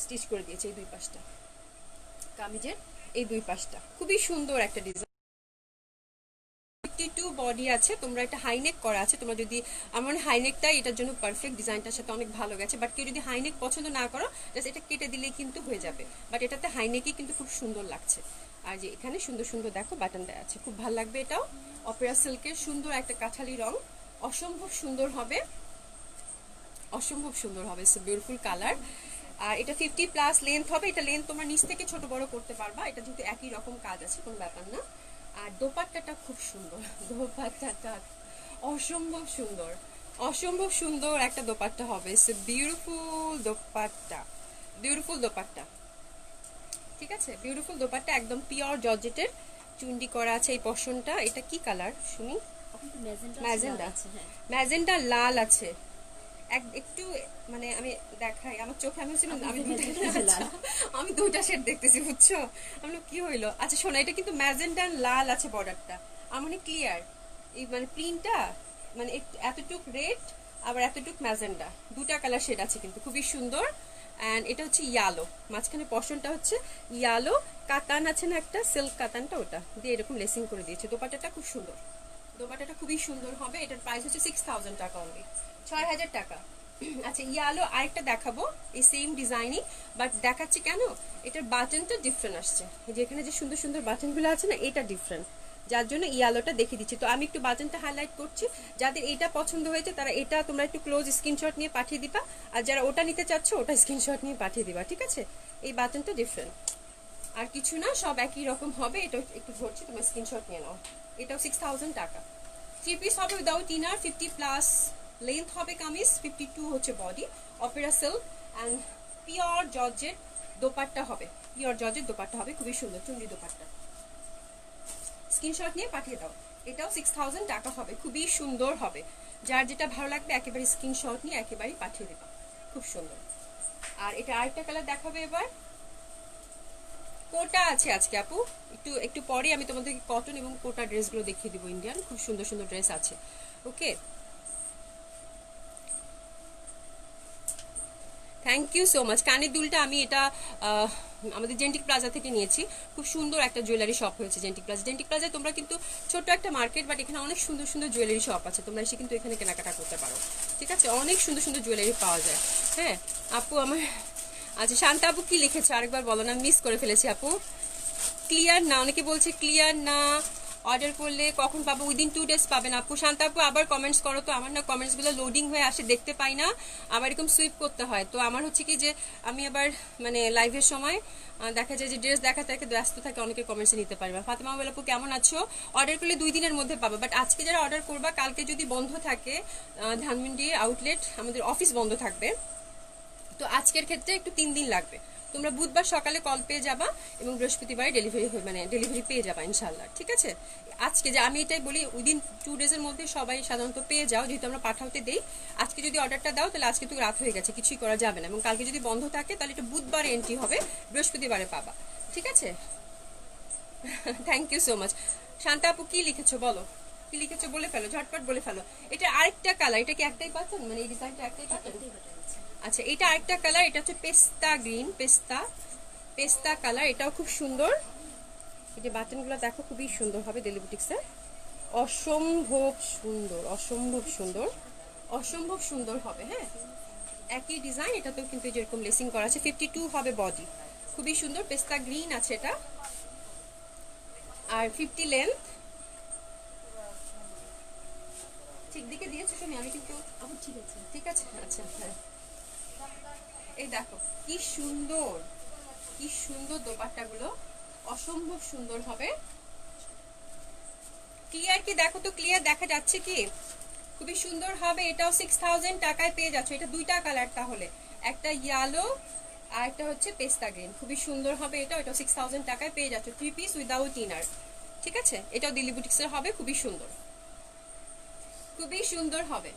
স্টিচ করে দিয়েছে, এই দুই পাশটা কামিজের এই দুই পাশটা খুবই সুন্দর একটা ডিজাইন। 52 বডি আছে, তোমরা এটা হাইনেক করা আছে। তোমরা যদি আমার হাইনেকটাই এটার জন্য পারফেক্ট, ডিজাইনটার সাথে অনেক ভালো গেছে। বাট কেউ যদি হাইনেক পছন্দ না করো, জাস্ট এটা কেটে দিলেই কিন্তু হয়ে যাবে। বাট এটাতে হাইনেকই কিন্তু খুব সুন্দর লাগছে। আর যে এখানে সুন্দর সুন্দর দেখো বাটন দেওয়া আছে, খুব ভালো লাগবে। এটাও অপেরা সিল্কের সুন্দর একটা কাঠালি রং, অসম্ভব সুন্দর হবে, অসম্ভব সুন্দর হবে। It's beautiful colour. আর এটা 50+ লেন্থ হবে। এটা লেন্থ তোমরা নিচ থেকে ছোট বড় করতে পারবা, এটা যেহেতু একই রকম কাজ আছে কোনো ব্যাপার না। আর দোপাট্টাটা খুব সুন্দর, দোপাট্টাটা অসম্ভব সুন্দর, অসম্ভব সুন্দর একটা দোপাট্টা হবে। It's beautiful dupatta, beautiful dupatta. ঠিক আছে, বিউটিফুল দোপাট্টা, একদম পিওর জর্জেটের চুন্ডি করা আছে এই পশনটা। এটা কি কালার শুনি? ম্যাজেন্ডা, ম্যাজেন্ডা লাল আছে। একটু মানে আমি দেখাই আমার চোখে, আমি আমি দুইটা শেড দেখতেছি বুঝছো। আমি কি হইলো, আচ্ছা শোনো, এটা কিন্তু ম্যাজেন্ডা লাল আছে বর্ডারটা, আমার ক্লিয়ার। এই মানে প্রিন্টটা মানে এতটুক রেড আবার এতটুক ম্যাজেন্ডা, দুটা কালার শেড আছে কিন্তু খুবই সুন্দর। অ্যান্ড এটা হচ্ছে ইয়ালো, মাঝখানে পশনটা হচ্ছে ইয়ালো, কাতান আছে না একটা সিল্ক কাতানটা, ওটা দিয়ে এরকম লেসিং করে দিয়েছে। দোপাট্টাটা খুব সুন্দর, দোপাট্টাটা খুবই সুন্দর হবে। এটার প্রাইস হচ্ছে 6000 টাকা অনলি, 6000 টাকা। আচ্ছা ইয়ালো আরেকটা দেখাবো এই সেম ডিজাইনই, বাট দেখাচ্ছি কেন, এটার বাটনটা ডিফারেন্ট আসছে। যেখানে যে সুন্দর সুন্দর বাটনগুলো আছে না, এটা ডিফারেন্ট, যার জন্য ইয়ালোটা দেখিয়ে দিচ্ছি। তো আমি একটু বাটনটা হাইলাইট করছি, যাদের এটা পছন্দ হয়েছে তারা এটা তোমরা একটু ক্লোজ স্ক্রিনশট নিয়ে পাঠিয়ে দিবা, আর যারা ওটা নিতে চাচ্ছ ওটা স্ক্রিনশট নিয়ে পাঠিয়ে দিবা, ঠিক আছে। এই বাটনটা ডিফারেন্ট, আর কিছু না, সব একই রকম হবে। এটা একটু ধরছি, তোমার স্ক্রিনশট নিয়ে নাও। এটাও 6000 টাকা। 3 পিস হবে উইদাউট ইনার, 50+ লেন্থ হবে কামিজ, 52 হচ্ছে body, Opera silk and pure georgette dupatta হবে, পিওর জর্জেট দোপাট্টা হবে, খুবই সুন্দর চুনরি দোপাট্টা। স্ক্রিনশট নিয়ে পাঠিয়ে দাও। এটাও 6000 টাকা হবে, খুবই সুন্দর হবে। যার যেটা ভালো লাগবে একেবারে স্ক্রিনশট নিয়ে একেবারে পাঠিয়ে দেবা, খুব সুন্দর। আর এটা আরেকটা কালার দেখাবে এবার। কোটা আছে আজকে আপু, একটু একটু পরে আমি তোমাদেরকে কটন এবং কোটা ড্রেসগুলো দেখিয়ে দিব। ইন্ডিয়ান খুব সুন্দর সুন্দর ড্রেস আছে। ওকে, থ্যাংক ইউ সো মাচ। কানের দুলটা আমি এটা আমাদের জেন্টিক প্লাজা থেকে নিয়েছি। খুব সুন্দর একটা জুয়েলারি শপ হয়েছে জেন্টিক প্লাজা। জেন্টিক প্লাজায় তোমরা কিন্তু ছোট একটা মার্কেট, বাট এখানে অনেক সুন্দর সুন্দর জুয়েলারি শপ আছে, তোমরা এসে কিন্তু এখানে কেনাকাটা করতে পারো, ঠিক আছে। অনেক সুন্দর সুন্দর জুয়েলারি পাওয়া যায়। হ্যাঁ আপু আমার, আচ্ছা শান্তা আপু কি লিখেছো আরেকবার বলো না, মিস করে ফেলেছি আপু। ক্লিয়ার না, অনেকে বলছে ক্লিয়ার না, অর্ডার করলে কখন পাবো? উইদিন 2 ডেজ পাবেন আপু। শান্তা আপু আবার কমেন্টস করো তো, আমার না কমেন্টসগুলো লোডিং হয়ে আসে, দেখতে পাই না, আবার এরকম সুইপ করতে হয়। তো আমার হচ্ছে কি যে আমি আবার মানে লাইভের সময় দেখা যায় যে ড্রেস দেখা থাকে, ব্যস্ত থাকে, অনেকে কমেন্টসে নিতে পারবে। ফাতেমা বলে আপু কেমন আছো? অর্ডার করলে 2 দিনের মধ্যে পাবো, বাট আজকে যারা অর্ডার করবা কালকে যদি বন্ধ থাকে, ধানমন্ডি আউটলেট আমাদের অফিস বন্ধ থাকবে, তো আজকের ক্ষেত্রে একটু 3 দিন লাগবে। তোমরা বুধবার সকালে কল পেয়ে যাবা এবং বৃহস্পতিবারে ডেলিভারি পেয়ে যাবা ইনশাল্লাহ, ঠিক আছে। আজকে যে আমি এটাই বলি, উইদিন 2 ডেজের মধ্যে সবাই সাধারণত পেয়ে যাও, যেহেতু আমরা পাঠাতে দেই। আজকে যদি অর্ডারটা দাও তাহলে আজকে তো রাত হয়ে গেছে, কিছুই করা যাবে না, এবং কালকে যদি বন্ধ থাকে তাহলে এটা বুধবারে এন্ট্রি হবে, বৃহস্পতিবারে পাবা, ঠিক আছে। Thank you so much. Shanta আপু কি লিখেছো বলো, কি লিখেছো বলে ফেলো, ঝটপট বলে ফেলো। এটা আরেকটা কালার, এটা কি একটাই পাচ্ছেন, মানে এই ডিজাইনটা একটাই পাচ্ছেন? আচ্ছা এটা আরেকটা কালার, এটা হচ্ছে পেস্তা গ্রিন, পেস্তা পেস্তা কালার, এটাও খুব সুন্দর। এই যে বাটনগুলো দেখো খুবই সুন্দর হবে ডেলিবুটিক্সের, অসম্ভব সুন্দর, অসম্ভব সুন্দর, অসম্ভব সুন্দর হবে। হ্যাঁ একই ডিজাইন, এটাতেও কিন্তু যেরকম লেসিং করা আছে। 52 হবে বডি, খুবই সুন্দর, পেস্তা গ্রিন আছে এটা, আর 50 লেন্থ। ঠিক দিকে দিয়েছো শুনি আমি কিন্তু, ঠিক আছে ঠিক আছে, আচ্ছা হ্যাঁ। এই দেখো কি সুন্দর, কি সুন্দর দোপাট্টাগুলো, অসম্ভব সুন্দর হবে। ক্লিয়ার কি দেখো তো, ক্লিয়ার দেখা যাচ্ছে কি? খুবই সুন্দর হবে, এটাও 6000 টাকায় পেয়ে যাচ্ছ। এটা দুইটা কালার, তাহলে একটা ইয়েলো আর একটা হচ্ছে পেস্তা গ্রিন। খুবই সুন্দর হবে এটা, এটাও 6000 টাকায় পেয়ে যাচ্ছ। 3 পিস উইদাউট ইনার, ঠিক আছে। এটাও দিল্লি বুটিক্সের হবে, খুবই সুন্দর, খুবই সুন্দর হবে,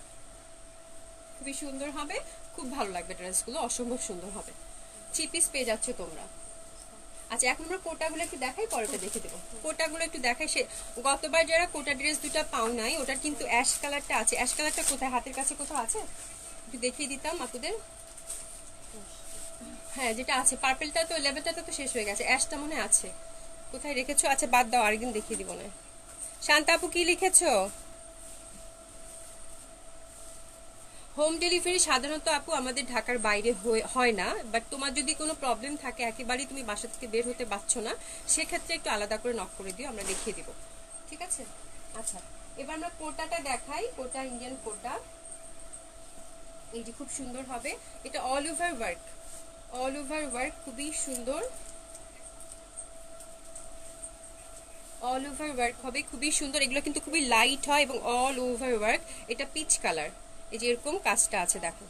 খুবই সুন্দর হবে, খুব ভালো লাগবে ড্রেসগুলো, অসম্ভব সুন্দর হবে। 3 পিস পেয়ে যাচ্ছ তোমরা। আচ্ছা, এখন আমরা কোটাগুলো একটু দেখাই, পরেটা দেখে দেবো। কোটাগুলো একটু দেখাই। সে গতবার যারা কোটা ড্রেস দুটা পাও নাই, ওটার কিন্তু অ্যাশ কালারটা আছে। অ্যাশ কালারটা কোথায়, হাতের কাছে কোথাও আছে? একটু দেখিয়ে দিতাম আপুদের। হ্যাঁ, যেটা আছে পার্পেলটা তো লেভেলটা তো শেষ হয়ে গেছে, অ্যাশটা মনে আছে। কোথায় রেখেছো? আচ্ছা বাদ দাও, আরেকদিন দেখিয়ে দিব না। শান্তা আপু কি লিখেছো? হোম ডেলিভারি সাধারণত আপু আমাদের ঢাকার বাইরে হয় না, বাট তোমার যদি কোনো প্রবলেম থাকে, একেবারেই তুমি বাসা থেকে বের হতে পারছো না, সেক্ষেত্রে একটু আলাদা করে নক করে দিও, আমরা দেখিয়ে দিব, ঠিক আছে। আচ্ছা, এবার আমরা কোটাটা দেখাই। কোটা, ইন্ডিয়ান কোটা, এই যে খুব সুন্দর হবে। এটা all over work, all over work, খুবই সুন্দর, অল ওভার ওয়ার্ক হবে, খুবই সুন্দর। এগুলো কিন্তু খুবই লাইট হয় এবং অল ওভার ওয়ার্ক। এটা পিচ কালার, এই যে এরকম কাজটা আছে, দেখো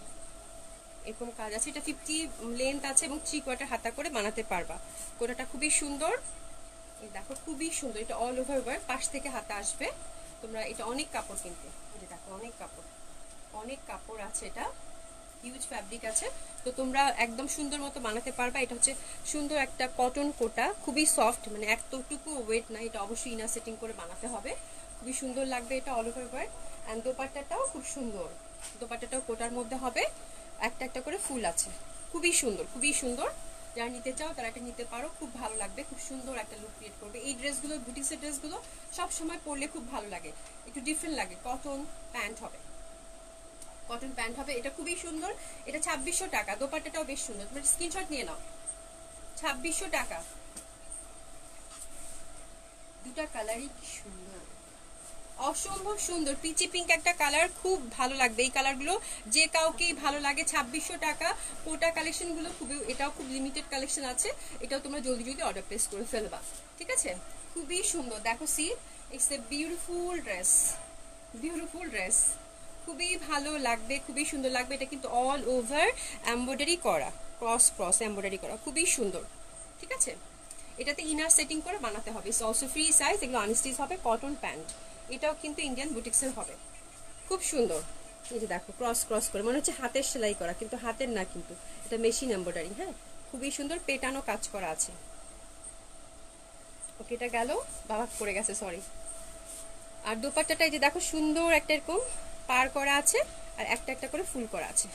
এরকম কাজ আছে। এটা 50 লেন্থ আছে এবং 3/4 হাতা করে বানাতে পারবা। কোটাটা খুবই সুন্দর, এই দেখো খুবই সুন্দর। এটা অল ওভার ওয়ার্ক, পাশ থেকে হাতা আসবে। তোমরা এটা অনেক কাপড়, কিন্তু এই দেখো অনেক কাপড়, অনেক কাপড় আছে, এটা হিউজ ফ্যাব্রিক আছে। তো তোমরা একদম সুন্দর মতো বানাতে পারবা। এটা হচ্ছে সুন্দর একটা কটন কোটা, খুবই সফট, মানে এতটুকু ওয়েট না। এটা অবশ্যই ইনার সেটিং করে বানাতে হবে, খুবই সুন্দর লাগবে এটা অল ওভার ওয়ার্ক। অ্যান্ড দোপাট্টাটাও খুব সুন্দর, দোপাট্টাটাও কোটার মধ্যে হবে, একটা একটা করে ফুল আছে, খুবই সুন্দর, খুবই সুন্দর। যারা নিতে চাও তারা এটা নিতে পারো, খুব ভালো লাগবে, খুব সুন্দর একটা লুক ক্রিয়েট করবে। এই ড্রেসগুলো, বুটিক্সের ড্রেসগুলো সব সময় পরলে খুব ভালো লাগে, একটু ডিফারেন্ট লাগে। কটন প্যান্ট হবে, কটন প্যান্ট হবে, এটা খুবই সুন্দর। এটা 2600 টাকা, দোপাট্টাটাও বেশ সুন্দর, তুমি স্ক্রিনশট নিয়ে নাও। 2600 টাকা, দুটা কালারই কি সুন্দর, অসম্ভব সুন্দর। পিচি পিঙ্ক একটা কালার, খুব ভালো লাগবে এই কালারগুলো, যে কাউকেই ভালো লাগে। 2600 টাকা। কোটা কালেকশনগুলো খুবই, এটাও খুব লিমিটেড কালেকশন আছে, এটাও তোমরা জলদি জলদি অর্ডার প্লেস করে ফেলবা, ঠিক আছে। খুবই সুন্দর, দেখো see, it's a beautiful dress, beautiful dress, খুবই ভালো লাগবে, খুবই সুন্দর লাগবে। এটা কিন্তু অল ওভার এমব্রয়ডারি করা, ক্রস ক্রস এমব্রয়ডারি করা, খুবই সুন্দর, ঠিক আছে। এটাতে ইনার সেটিং করে বানাতে হবে, ইটস অলসো ফ্রি সাইজ। এগুলো আনস্টিচ হবে, কটন প্যান্ট। এটাও কিন্তু ইন্ডিয়ান বুটিক্সের হবে, খুব সুন্দর। এই যে দেখো ক্রস ক্রস করে, মনে হচ্ছে হাতের সেলাই করা, কিন্তু হাতের না, কিন্তু এটা মেশিন এমব্রয়ডারি। হ্যাঁ, খুবই সুন্দর, পেটানো কাজ করা আছে। ওকে, এটা গেল, বাবা পড়ে গেছে, সরি। আর দোপাট্টাটা এই যে দেখো সুন্দর একটা এরকম পার করা আছে, আর একটা একটা করে ফুল করা আছে,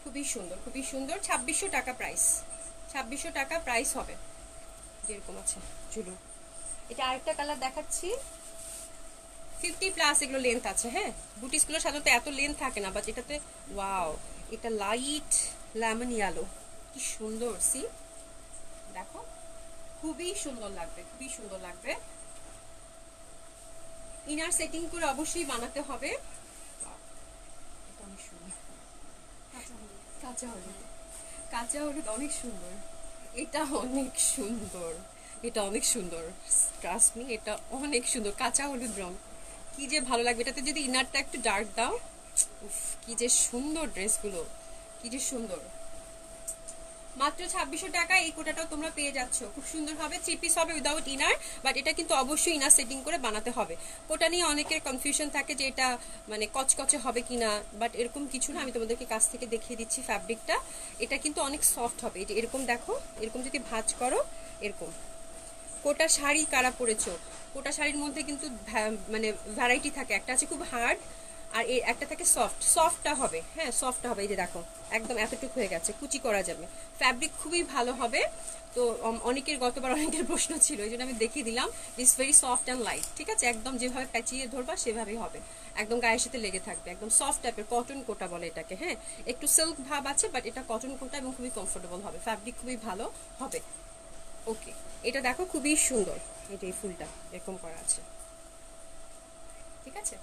খুবই সুন্দর, খুবই সুন্দর। 2600 টাকা প্রাইস, 2600 টাকা প্রাইস হবে, যেরকম আছে চুলু। এটা আরেকটা কালার দেখাচ্ছি, 50+ এগুলো লেন্থ আছে। হ্যাঁ, বুটিসগুলো সাধারণত এত লেন্থ থাকে না, বাট এটাতে ওয়াও, এটা লাইট লেমন ইয়েলো, কি সুন্দর। সি, দেখো খুবই সুন্দর লাগবে, খুবই সুন্দর লাগবে। ইনার সেটিং করে অবশ্যই বানাতে হবে। অনেক সুন্দর, কাঁচা হলুদ, কাঁচা হলুদ অনেক সুন্দর, এটা অনেক সুন্দর, এটা অনেক সুন্দর, ট্রাস্ট মি, এটা অনেক সুন্দর। কাঁচা হলুদ রং, কি যে ভালো লাগবে এটাতে, যদি ইনারটা একটু ডার্ক দাও, উফ কি যে সুন্দর ড্রেসগুলো, কি যে সুন্দর। মাত্র 2600 টাকা এই কোটাটাও তোমরা পেয়ে যাচ্ছ, খুব সুন্দর হবে। 3 পিস হবে উইদাউট ইনার, বাট এটা কিন্তু অবশ্যই ইনার সেটিং করে বানাতে হবে। কোটা নিয়ে অনেকের কনফিউশন থাকে যে এটা মানে কচকচে হবে কিনা, বাট এরকম কিছু না। আমি তোমাদেরকে কাছ থেকে দেখিয়ে দিচ্ছি ফ্যাব্রিকটা, এটা কিন্তু অনেক সফট হবে। এই যে এরকম দেখো, এরকম যদি ভাঁজ করো, এরকম। কোটা শাড়ি কারা পরেছো, কোটা শাড়ির মধ্যে কিন্তু মানে ভ্যারাইটি থাকে, একটা আছে খুব হার্ড, আর এই একটা থাকে সফট। সফটটা হবে, হ্যাঁ সফটটা হবে। এই যে দেখো একদম এতটুকু হয়ে গেছে, কুচি করা যাবে, ফ্যাব্রিক খুবই ভালো হবে। তো অনেকের গতবার অনেকের প্রশ্ন ছিল, এই জন্য আমি দেখিয়ে দিলাম। It's very soft and light, ঠিক আছে, একদম যেভাবে প্যাচিয়ে ধরবা সেভাবেই হবে, একদম গায়ের সাথে লেগে থাকবে, একদম সফট টাইপের কটন কোটা বলে এটাকে। হ্যাঁ, একটু সিল্ক ভাব আছে, বাট এটা কটন কোটা এবং খুবই কমফোর্টেবল হবে, ফ্যাব্রিক খুবই ভালো হবে। ওকে, এটা দেখো খুবই সুন্দর, এটা এই ফুলটা এরকম করা আছে, ঠিক আছে।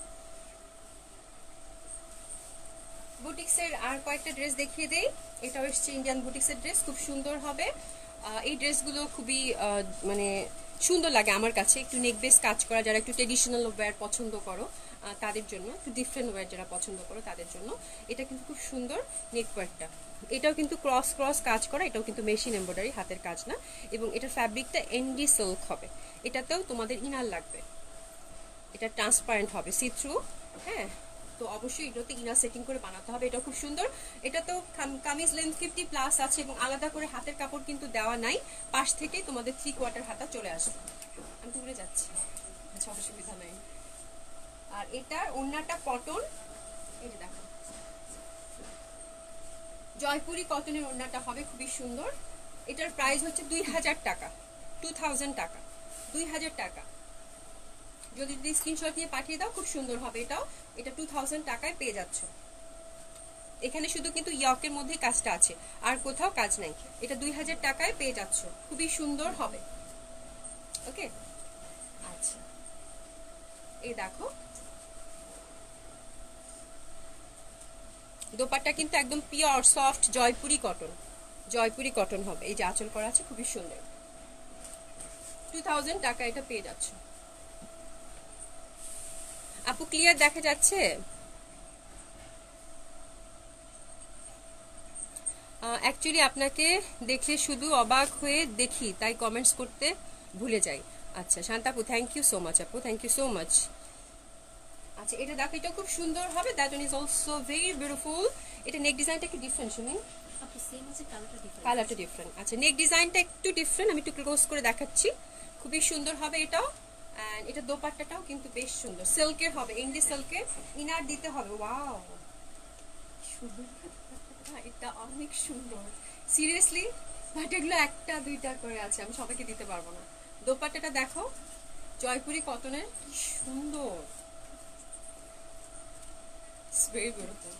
বুটিক্সের আর কয়েকটা ড্রেস দেখিয়ে দেই। এটাও এসছে ইন্ডিয়ান বুটিক্সের ড্রেস, খুব সুন্দর হবে। এই ড্রেসগুলো খুবই মানে সুন্দর লাগে আমার কাছে, একটু নেক বেস কাজ করা, যারা একটু ট্রেডিশনাল ওয়্যার পছন্দ করো। তাদের জন্য, একটু ডিফারেন্ট ওয়্যার যারা পছন্দ করো তাদের জন্য এটা কিন্তু খুব সুন্দর নেটওয়ার্কটা। এটাও কিন্তু ক্রস ক্রস কাজ করা, এটাও কিন্তু মেশিন এমব্রয়ডারি, হাতের কাজ না। এবং এটার ফ্যাব্রিকটা এনডি সিল্ক হবে। এটাতেও তোমাদের ইনার লাগবে, এটা ট্রান্সপারেন্ট হবে, সি থ্রু। হ্যাঁ, তো অবশ্যই এটাতে ইনার সেটিং করে বানাতে হবে। এটা খুব সুন্দর। এটা তো কামিজ লেন্থ 50+ আছে এবং আলাদা করে হাতের কাপড় কিন্তু দেওয়া নাই, পাশ থেকেই তোমাদের 3/4 হাতা চলে আসবে। আমি দূরে যাচ্ছি, আচ্ছা অসুবিধা নাই। আর এটার ওড়নাটা কটন, এই যে দেখো জয়পুরি কটনের ওড়নাটা হবে খুবই সুন্দর। এটার প্রাইস হচ্ছে 2000 টাকা, 2000 টাকা, 2000 টাকা। যদি স্ক্রিনশট নিয়ে পাঠিয়ে দাও খুব সুন্দর হবে এটাও। এটা 2000 টাকায় পেয়ে যাচ্ছ। এখানে শুধু কিন্তু ইয়কের মধ্যেই কাজটা আছে, আর কোথাও কাজ নাই। এটা 2000 টাকায় পেয়ে যাচ্ছ, খুবই সুন্দর হবে। ওকে, আচ্ছা এই দেখো দোপাট্টা কিন্তু একদম pure soft Jaipuri cotton, Jaipuri cotton হবে। এই যে আঁচল করা আছে, খুবই সুন্দর। 2000 টাকা এটা পেয়ে যাচ্ছ। আপু ক্লিয়ার দেখা যাচ্ছে? অ্যাকচুয়ালি আপনাকে দেখলে শুধু অবাক হয়ে দেখি, তাই কমেন্টস করতে ভুলে যাই। আচ্ছা শান্তাপু, থ্যাংক ইউ সো মাচ আপু, থ্যাংক ইউ সো মাচ। আচ্ছা এটা দেখো, এটা খুব সুন্দর হবে। That one is also very beautiful. এটা নেক ডিজাইনটা একটু ডিফারেন্ট, শুনি কালারটা ডিফারেন্ট। আচ্ছা নেক ডিজাইনটা একটু ডিফারেন্ট, আমি একটু ক্লোজ করে দেখাচ্ছি। খুবই সুন্দর হবে এটাও। অ্যান্ড এটা দোপাট্টাটাও কিন্তু বেশ সুন্দর, সিল্কের হবে, ইন্ডি সিল্কের। ইনার দিতে হবে। ওয়াও, এটা অনেক সুন্দর সিরিয়াসলি। বাট এগুলো একটা দুইটা করে আছে, আমি সবাইকে দিতে পারবো না। দোপাট্টাটা দেখো, জয়পুরি কটনের, কি সুন্দর, ভেরি বিউটিফুল।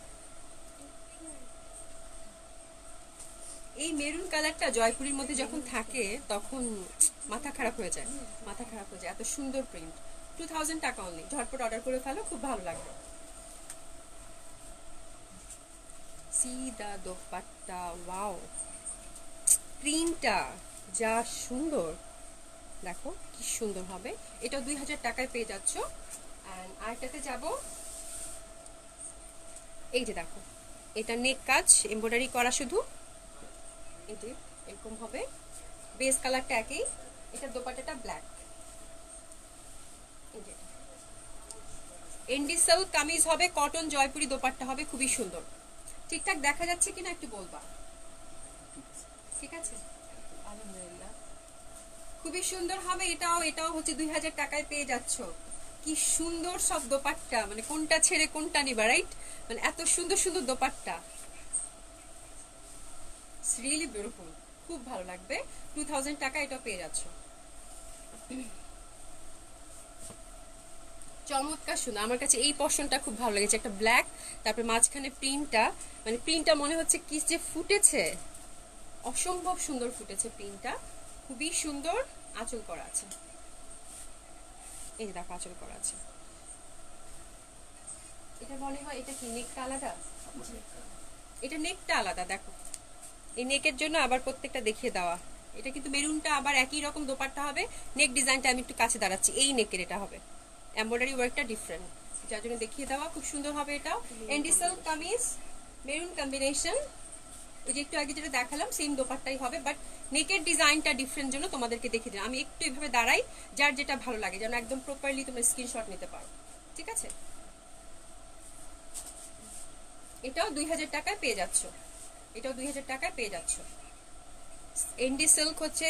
এই মেরুন কালারটা জয়পুরির মধ্যে যখন থাকে তখন মাথা খারাপ হয়ে যায়, মাথা খারাপ হয়ে যায়, এত সুন্দর প্রিন্ট। 2000 টাকা অনলি, ঝটপট অর্ডার করে ফেলো, খুব ভালো লাগবে। সি দা দোপাট্টা, ওয়াও প্রিন্টটা যা সুন্দর, দেখো কি সুন্দর হবে। এটা 2000 টাকায় পেয়ে যাচ্ছ। অ্যান্ড আরেকটাতে যাব, এই যে দেখো এটা নেক কাজ এমব্রয়ডারি করা শুধু, এই যে এরকম হবে। বেস কালারটা একই। এটা দোপাট্টাটা ব্ল্যাক। এন্ডি সিল্ক কামিজ হবে, কটন জয়পুরি দোপাট্টা হবে, খুবই সুন্দর। ঠিকঠাক দেখা যাচ্ছে কিনা একটু বলবা। ঠিক আছে, আলহামদুলিল্লাহ, খুবই সুন্দর হবে এটাও। এটাও হচ্ছে 2000 টাকায় পেয়ে যাচ্ছ। কি সুন্দর সব দোপাট্টা, মানে কোনটা ছেড়ে কোনটা নিবা, রাইট? মানে এত সুন্দর সুন্দর দোপাট্টা, রিয়েলি বিউটিফুল, খুব ভালো লাগবে। 2000 টাকা এটা পেয়ে যাচ্ছ। চমৎকার সুন্দর, আমার কাছে এই পশনটা খুব ভালো লেগেছে। একটা ব্ল্যাক, তারপরে মাঝখানে প্রিন্টটা, মানে প্রিন্টটা মনে হচ্ছে কি যে ফুটেছে, অসম্ভব সুন্দর ফুটেছে প্রিন্টটা, খুবই সুন্দর। আঁচল করা আছে, এই যে দেখো আঁচল করা আছে। এটা মনে হয় এটা কি নেকটা আলাদা, এটা নেকটা আলাদা। দেখো এই নেকের জন্য আবার প্রত্যেকটা দেখিয়ে দেওয়া। এটা কিন্তু মেরুনটা আবার একই রকম দোপাট্টা হবে। নেক ডিজাইনটা আমি একটু কাছে দাঁড়াচ্ছি, এই নেকের এটা হবে, এমব্রয়ডারি ওয়ার্কটা ডিফারেন্ট, যার জন্য দেখিয়ে দেওয়া। খুব সুন্দর হবে এটাও। এন্ডি সিল্ক কামিজ, মেরুন কম্বিনেশন। ওই যে একটু আগে যেটা দেখালাম সেম দোপাট্টাই হবে, বাট নেকের ডিজাইনটা ডিফারেন্ট জন্য তোমাদেরকে দেখিয়ে দিলাম। আমি একটু এভাবে দাঁড়াই, যার যেটা ভালো লাগে যেন একদম প্রপারলি তোমরা স্ক্রিনশট নিতে পারো। ঠিক আছে, এটাও 2000 টাকায় পেয়ে যাচ্ছ। এটাও 2000 টাকায় পেয়ে যাচ্ছ। এন্ডি সিল্ক হচ্ছে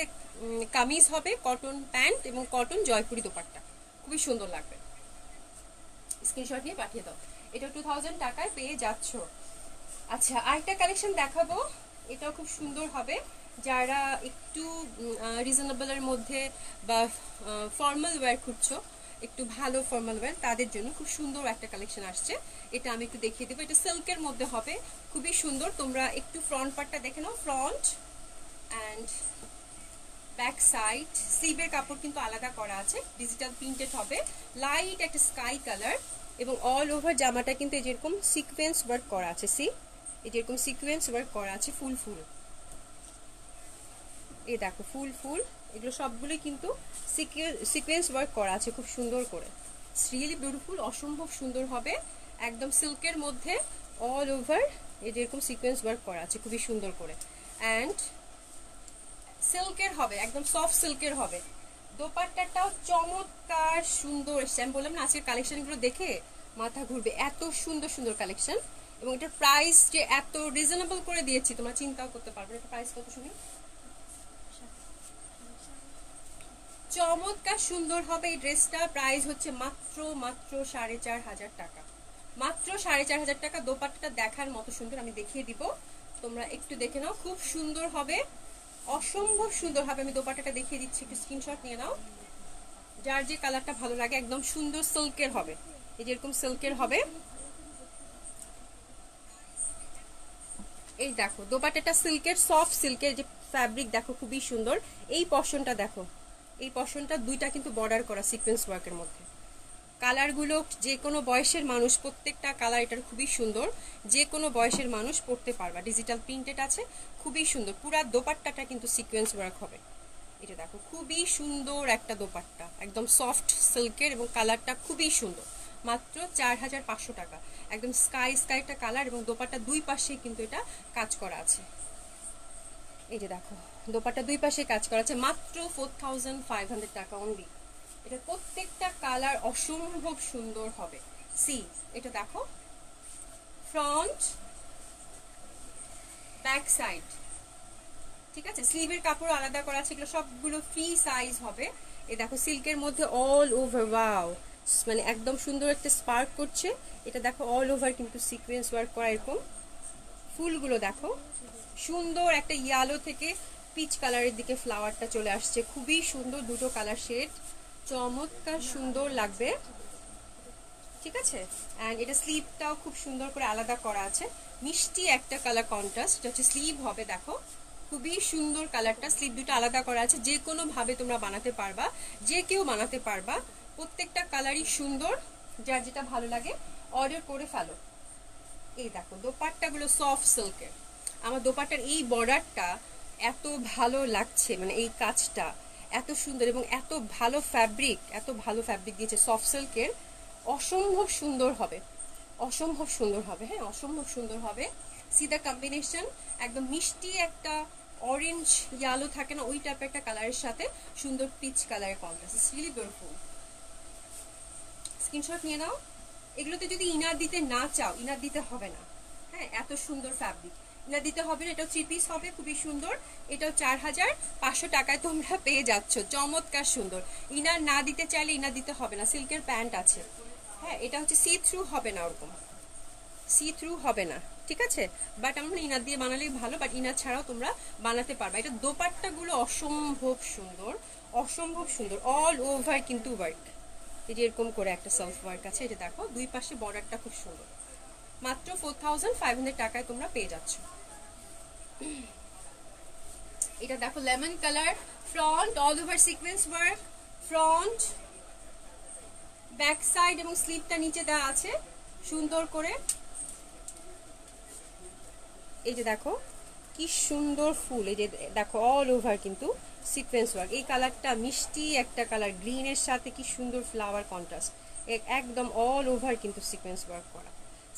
কামিজ হবে, কটন প্যান্ট এবং কটন জয়পুরি দোপাট্টা, খুবই সুন্দর লাগবে। স্ক্রিনশট নিয়ে পাঠিয়ে দাও। এটা 2000 টাকায় পেয়ে যাচ্ছ। আচ্ছা আরেকটা কালেকশন দেখাবো, এটাও খুব সুন্দর হবে। যারা একটু রিজনেবলের মধ্যে বা ফর্মাল ওয়্যার খুঁজছো, একটু ভালো ফর্মাল ওয়্যার, তাদের জন্য খুব সুন্দর একটা কালেকশন আসছে। এটা আমি একটু দেখিয়ে দেবো। এটা সিল্কের মধ্যে হবে, খুবই সুন্দর। তোমরা একটু ফ্রন্ট পার্টটা দেখে নাও, ফ্রন্ট অ্যান্ড ব্যাক সাইড। স্লিভের কাপড় কিন্তু আলাদা করা আছে, ডিজিটাল প্রিন্টেড হবে, লাইট একটা স্কাই কালার। এবং অল ওভার জামাটা কিন্তু এই যেরকম সিকোয়েন্স ওয়ার্ক করা আছে, সি এই যেরকম সিকোয়েন্স ওয়ার্ক করা আছে, ফুল ফুল, এই দেখো ফুল ফুল, এগুলো সবগুলোই কিন্তু সিকোয়েন্স ওয়ার্ক করা আছে খুব সুন্দর করে। রিয়েলি বিউটিফুল, অসম্ভব সুন্দর হবে। একদম সিল্কের মধ্যে অল ওভার এই যেরকম সিকোয়েন্স ওয়ার্ক করা আছে খুবই সুন্দর করে, অ্যান্ড সিল্কের হবে, একদম সফট সিল্কের হবে। দোপাট্টাটাও চমৎকার সুন্দর এসছে। আমি বললাম না আজকের কালেকশনগুলো দেখে মাথা ঘুরবে, এত সুন্দর সুন্দর কালেকশন। এবং এটার প্রাইস যে এত রিজনেবল করে দিয়েছি তোমরা চিন্তাও করতে পারবে। এটা প্রাইস কত শুনি? চমৎকার সুন্দর হবে এই ড্রেসটা। প্রাইস হচ্ছে মাত্র 4,500 টাকা, মাত্র 4,500 টাকা। দোপাট্টাটা দেখার মতো সুন্দর, আমি দেখিয়ে দিব, তোমরা একটু দেখে নাও, খুব সুন্দর হবে, অসম্ভব সুন্দর হবে। আমি দোপাট্টাটা দেখিয়ে দিচ্ছি, একটু স্ক্রিনশট নিয়ে নাও। যার যে কালারটা ভালো লাগে, একদম সুন্দর সিল্কের হবে, এই যেরকম সিল্কের হবে। এই দেখো দোপাট্টাটা সিল্কের, সফট সিল্কের যে ফ্যাব্রিক দেখো খুবই সুন্দর। এই পশনটা দেখো, এই পশনটা দুইটা কিন্তু বর্ডার করা সিকোয়েন্স ওয়ার্কের মধ্যে। কালারগুলো যে কোনো বয়সের মানুষ, প্রত্যেকটা কালার এটার খুবই সুন্দর, যে কোনো বয়সের মানুষ পরতে পারবা। ডিজিটাল প্রিন্টেড আছে, খুবই সুন্দর। পুরা দোপাট্টাটা কিন্তু সিকোয়েন্স ওয়ার্ক হবে। এটা দেখো খুবই সুন্দর একটা দোপাট্টা, একদম সফট সিল্কের, এবং কালারটা খুবই সুন্দর। মাত্র 4,500 টাকা। একদম স্কাই একটা কালার, এবং দোপাট্টা দুই পাশে কিন্তু এটা কাজ করা আছে। এই যে দেখো দোপাট্টা দুই পাশে কাজ করা আছে, মাত্র 4,500 টাকা অনলি। এটা প্রত্যেকটা কালার অসম্ভব সুন্দর হবে। সি এটা দেখো, ফ্রন্ট ব্যাক সাইড, ঠিক আছে। স্লিভের কাপড় আলাদা করা আছে, এগুলো সবগুলো ফ্রি সাইজ হবে। এই দেখো সিল্কের মধ্যে অল ওভার, ওয়াও, মানে একদম সুন্দর একটা স্পার্ক করছে। এটা দেখো অল ওভার কিন্তু সিকোয়েন্স ওয়ার্ক করা, এরকম ফুলগুলো দেখো সুন্দর, একটা ইয়েলো থেকে পিচ কালারের দিকে ফ্লাওয়ারটা চলে আসছে, খুবই সুন্দর, দুটো কালার শেড, চমৎকার সুন্দর লাগবে, ঠিক আছে। অ্যান্ড এটা স্লিভটাও খুব সুন্দর করে আলাদা করা আছে, মিষ্টি একটা কালার কন্ট্রাস্ট। এটা হচ্ছে স্লিভ হবে, দেখো খুবই সুন্দর কালারটা। স্লিভ দুটো আলাদা করা আছে, যে কোনো ভাবে তোমরা বানাতে পারবা, যে কেউ বানাতে পারবা। প্রত্যেকটা কালারই সুন্দর, যার যেটা ভালো লাগে অর্ডার করে ফেলো। এই দেখো দোপাট্টাগুলো সফট সিল্কের। আমার দোপাট্টার এই বর্ডারটা এত ভালো লাগছে, মানে এই কাজটা এত সুন্দর, এবং এত ভালো ফ্যাব্রিক, এত ভালো ফ্যাব্রিক দিয়েছে সফট সিল্কের, অসম্ভব সুন্দর হবে, অসম্ভব সুন্দর হবে, হ্যাঁ অসম্ভব সুন্দর হবে। সি দ্য কম্বিনেশন, একদম মিষ্টি একটা অরেঞ্জ ইয়ালো থাকে না, ওই টাইপের একটা কালারের সাথে সুন্দর পিচ কালারের contrast, it's really beautiful. Screenshot নিয়ে নাও। এগুলোতে যদি ইনার দিতে না চাও, ইনার দিতে হবে না, হ্যাঁ এত সুন্দর ফ্যাব্রিক, ইনার দিতে হবে না। এটাও 3 পিস হবে, খুবই সুন্দর। এটাও 4,500 টাকায় তোমরা পেয়ে যাচ্ছ, চমৎকার সুন্দর। ইনার না দিতে চাইলে ইনার দিতে হবে না, সিল্কের প্যান্ট আছে, হ্যাঁ এটা হচ্ছে সি থ্রু হবে না, ওরকম সি থ্রু হবে না, ঠিক আছে। বাট আমরা ইনার দিয়ে বানালেই ভালো, বাট ইনার ছাড়াও তোমরা বানাতে পারবা। এটা দোপাট্টাগুলো অসম্ভব সুন্দর, অসম্ভব সুন্দর, অল ওভার কিন্তু ওয়ার্ক, এই যে এরকম করে একটা সেলফ ওয়ার্ক আছে। এটা দেখো দুই পাশে বর্ডারটা খুব সুন্দর। মাত্র 4,500 টাকায় তোমরা পেয়ে যাচ্ছ। এটা দেখো lemon colour, front all over sequence work, front back side এবং স্লিভটা নিচে দেওয়া আছে সুন্দর করে। এই যে দেখো কি সুন্দর ফুল, এই যে দেখো অল ওভার কিন্তু সিকোয়েন্স ওয়ার্ক। এই কালারটা মিষ্টি একটা কালার, গ্রিনের সাথে কি সুন্দর ফ্লাওয়ার কন্ট্রাস্ট, একদম অল ওভার কিন্তু সিকোয়েন্স ওয়ার্ক করা।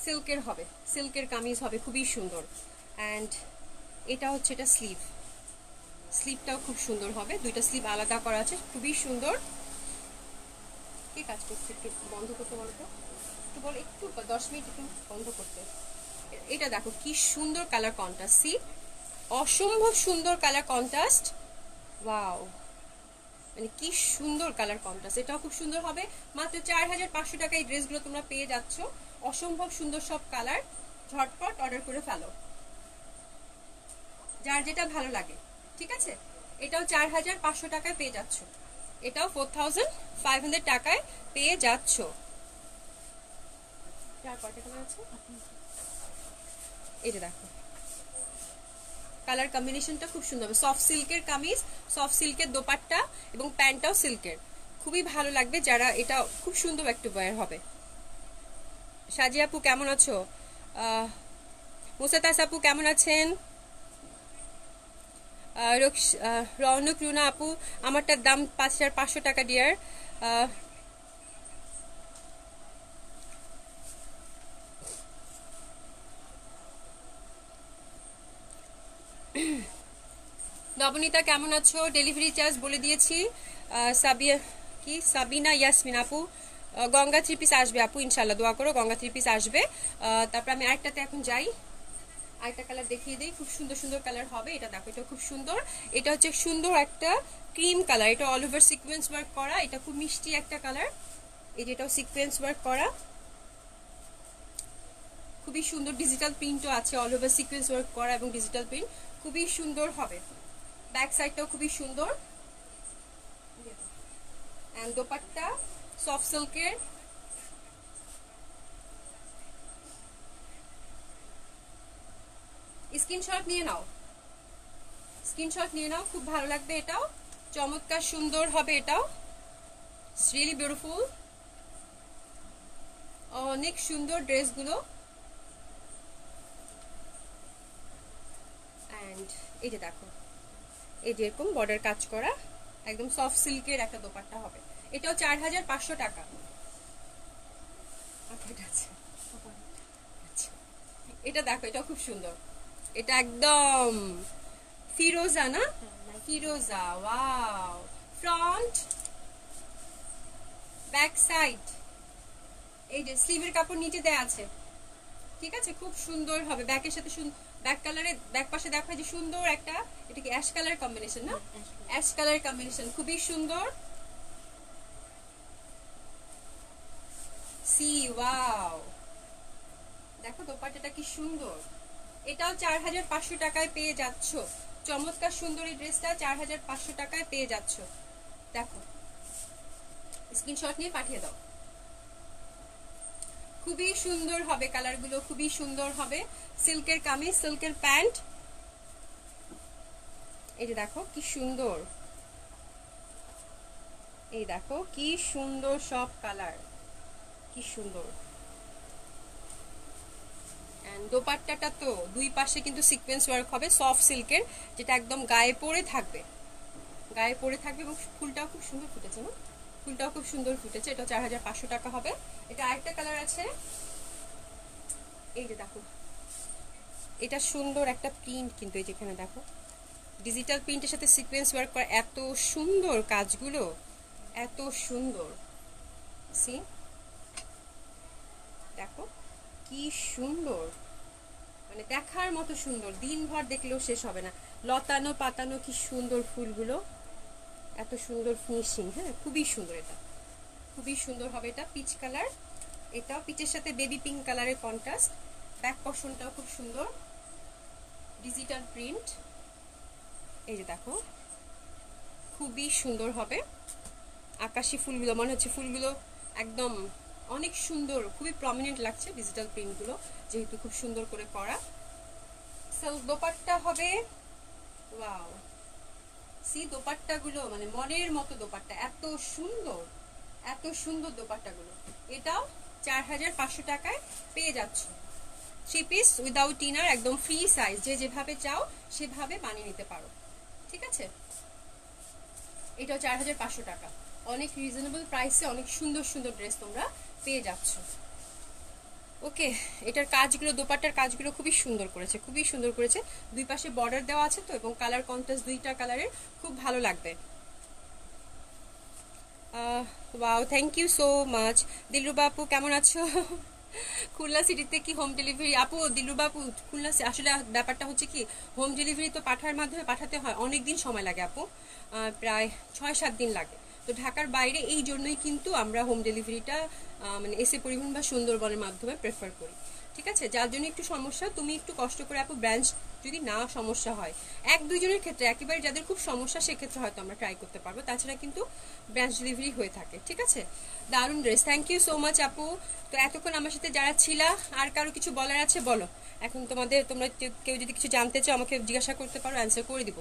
সিল্কের হবে, সিল্কের কামিজ হবে, খুবই সুন্দর। অ্যান্ড এটা হচ্ছে এটা স্লিভ, স্লিভটাও খুব সুন্দর হবে, দুইটা স্লিভ আলাদা করা আছে, খুবই সুন্দর। কে কাজ করছে একটু বন্ধ করতে বলো তো, একটু বলো, একটু 10 মিনিট একটু বন্ধ করতে। এটা দেখো কি সুন্দর কালার কন্ট্রাস্ট, সি অসম্ভব সুন্দর কালার কন্ট্রাস্ট, ওয়াও, মানে কি সুন্দর কালার কন্ট্রাস্ট। এটাও খুব সুন্দর হবে। মাত্র 4,500 টাকা এই ড্রেসগুলো তোমরা পেয়ে যাচ্ছ, অসম্ভব সুন্দর সব কালার। ঝটপট অর্ডার করে ফেলো, যার যেটা ভালো লাগে, ঠিক আছে। এটাও 4,500 টাকায় পেয়ে যাচ্ছ, এটাও 4,500 টাকায় পেয়ে যাচ্ছ। এটা দেখো কালার কম্বিনেশনটা খুব সুন্দর হবে, সফট সিল্কের কামিজ, সফট সিল্কের দোপাট্টা, এবং প্যান্টটাও সিল্কের, খুবই ভালো লাগবে। যারা এটা খুব সুন্দর একটা ওয়্যার হবে। সাজিয়া আপু কেমন আছো? মুসাতাস আপু কেমন আছেন? রৌনক রুনা আপু, আমারটার দাম 5,500 টাকা ডিয়ার। নবনীতা কেমন আছো? ডেলিভারি চার্জ বলে দিয়েছি। সাবিয়া কি সাবিনা ইয়াসমিন আপু, গঙ্গা 3 পিস আসবে আপু, ইনশাল্লাহ দোয়া করো, গঙ্গা 3 পিস আসবে। তারপর আমি আরেকটাতে এখন যাই, আরেকটা কালার দেখিয়ে দিই। খুব সুন্দর সুন্দর কালার হবে। এটা দেখো, এটা খুব সুন্দর। এটা হচ্ছে সুন্দর একটা ক্রিম কালার, এটা অল ওভার সিকোয়েন্স ওয়ার্ক করা, এটা খুব মিষ্টি একটা কালার। এই যে এটাও সিকোয়েন্স ওয়ার্ক করা, খুবই সুন্দর। ডিজিটাল প্রিন্টও আছে, অল ওভার সিকোয়েন্স ওয়ার্ক করা এবং ডিজিটাল প্রিন্ট, খুবই সুন্দর হবে। ব্যাক সাইডটাও খুবই সুন্দর। এন্ড দোপাট্টা সফট সিল্কের, স্ক্রিনশট নিয়ে নাও, স্ক্রিনশট নিয়ে নাও, খুব ভালো লাগবে। এটাও চমৎকার সুন্দর হবে, এটাও রিয়েলি বিউটিফুল, অনেক সুন্দর ড্রেসগুলো। অ্যান্ড এই যে দেখো, এই যে এরকম বর্ডার কাজ করা একদম সফট সিল্কের একটা দোপাট্টা হবে। এটাও 4500 টাকা। এটা দেখো, এটা খুব সুন্দর, এটা একদম ফিরোজা না, ফিরোজা। ওয়াও, ফ্রন্ট ব্যাক সাইড, এই যে স্লিভের কাপড় নিচে দেয়া আছে, ঠিক আছে, খুব সুন্দর হবে। ব্যাকের সাথে ব্যাক কালারে, ব্যাক পাশে দেখো যে সুন্দর একটা, এটা কি অ্যাশ কালার কম্বিনেশন না, অ্যাশ কালার কম্বিনেশন, খুবই সুন্দর। সি ওয়াও, দেখো দোপাট্টাটা কি সুন্দর। এটাও 4500 টাকায় পেয়ে যাচ্ছ। চমৎকার সুন্দর এই ড্রেসটা 4500 টাকায় পেয়ে যাচ্ছ। দেখো, স্ক্রিনশট নিয়ে পাঠিয়ে দাও। খুবই সুন্দর হবে কালারগুলো, খুবই সুন্দর হবে। সিল্কের কামিজ, সিল্কের প্যান্ট, এই যে দেখো কি সুন্দর, এই দেখো কি সুন্দর সব কালার, কি সুন্দর। এন্ড দোপাট্টাটা তো দুই পাশে কিন্তু সিকোয়েন্স ওয়ার্ক হবে, সফট সিল্কের, যেটা একদম গায়ে পরে থাকবে, গায়ে পরে থাকবে। এবং ফুলটাও খুব সুন্দর ফুটেছে না, ফুলটাও খুব সুন্দর ফুটেছে। এটা 4500 টাকা হবে। এটা আরেকটা কালার আছে, এই যে দেখো, এটা সুন্দর একটা প্রিন্ট, কিন্তু এই যেখানে দেখো ডিজিটাল প্রিন্টের সাথে সিকোয়েন্স ওয়ার্ক করা, এত সুন্দর কাজগুলো, এত সুন্দর। সি দেখো কি সুন্দর, মানে দেখার মতো সুন্দর, দিনভর দেখলেও শেষ হবে না। লতানো পাতানো কি সুন্দর ফুলগুলো, এত সুন্দর ফিনিশিং। হ্যাঁ, খুবই সুন্দর, এটা খুবই সুন্দর হবে। এটা পিচ কালার, এটাও পিচের সাথে বেবি পিঙ্ক কালারের কন্ট্রাস্ট। ব্যাক পশনটাও খুব সুন্দর, ডিজিটাল প্রিন্ট, এই যে দেখো খুবই সুন্দর হবে। আকাশি ফুলগুলো, মনে হচ্ছে ফুলগুলো একদম অনেক সুন্দর, খুবই প্রমিনেন্ট লাগছে ডিজিটাল প্রিন্টগুলো, যেহেতু খুব সুন্দর করে করা। সেলফ দোপাট্টা হবে, ওয়াও, সি দোপাট্টাগুলো মানে মনের মতো দোপাট্টা, এত সুন্দর, এত সুন্দর দোপাট্টাগুলো। এটাও 4500 টাকায় পেয়ে যাচ্ছ। 3 পিস উইদাউট ইনার, একদম ফ্রি সাইজ, যে যেভাবে চাও সেভাবে বানিয়ে নিতে পারো, ঠিক আছে। এটাও 4500 টাকা, অনেক রিজনেবল প্রাইসে অনেক সুন্দর সুন্দর ড্রেস তোমরা পেয়ে যাচ্ছ। ওকে, এটার কাজগুলো, দোপাট্টার কাজগুলো খুবই সুন্দর করেছে, খুবই সুন্দর করেছে। দুই পাশে বর্ডার দেওয়া আছে তো, এবং কালার কন্ট্রাস্ট দুইটা কালারের, খুব ভালো লাগবে। Wow, thank you so much. Dilruba আপু কেমন আছো? খুলনা সিটিতে কি হোম ডেলিভারি? আপু দিলরুবা আপু, খুলনা আসলে ব্যাপারটা হচ্ছে কি, হোম ডেলিভারি তো পাঠার মাধ্যমে পাঠাতে হয়, অনেক দিন সময় লাগে আপু, প্রায় 6-7 দিন লাগে। তো ঢাকার বাইরে এই জন্যই কিন্তু আমরা হোম ডেলিভারিটা মানে এসে পরিবহন বা সুন্দরবনের মাধ্যমে প্রেফার করি, ঠিক আছে। যার জন্য একটু সমস্যা, তুমি একটু কষ্ট করে আপু, ব্রাঞ্চ যদি না সমস্যা হয়, 1-2 জনের ক্ষেত্রে, একেবারে যাদের খুব সমস্যা সেক্ষেত্রে হয়তো আমরা ট্রাই করতে পারবো, তাছাড়া কিন্তু ব্রাঞ্চ ডেলিভারি হয়ে থাকে, ঠিক আছে। দারুণ dress, thank you so much আপু। তো এতক্ষণ আমার সাথে যারা ছিলা, আর কারো কিছু বলার আছে বলো। এখন তোমরা কেউ যদি কিছু জানতে চাও আমাকে জিজ্ঞাসা করতে পারো, অ্যান্সার করে দিব।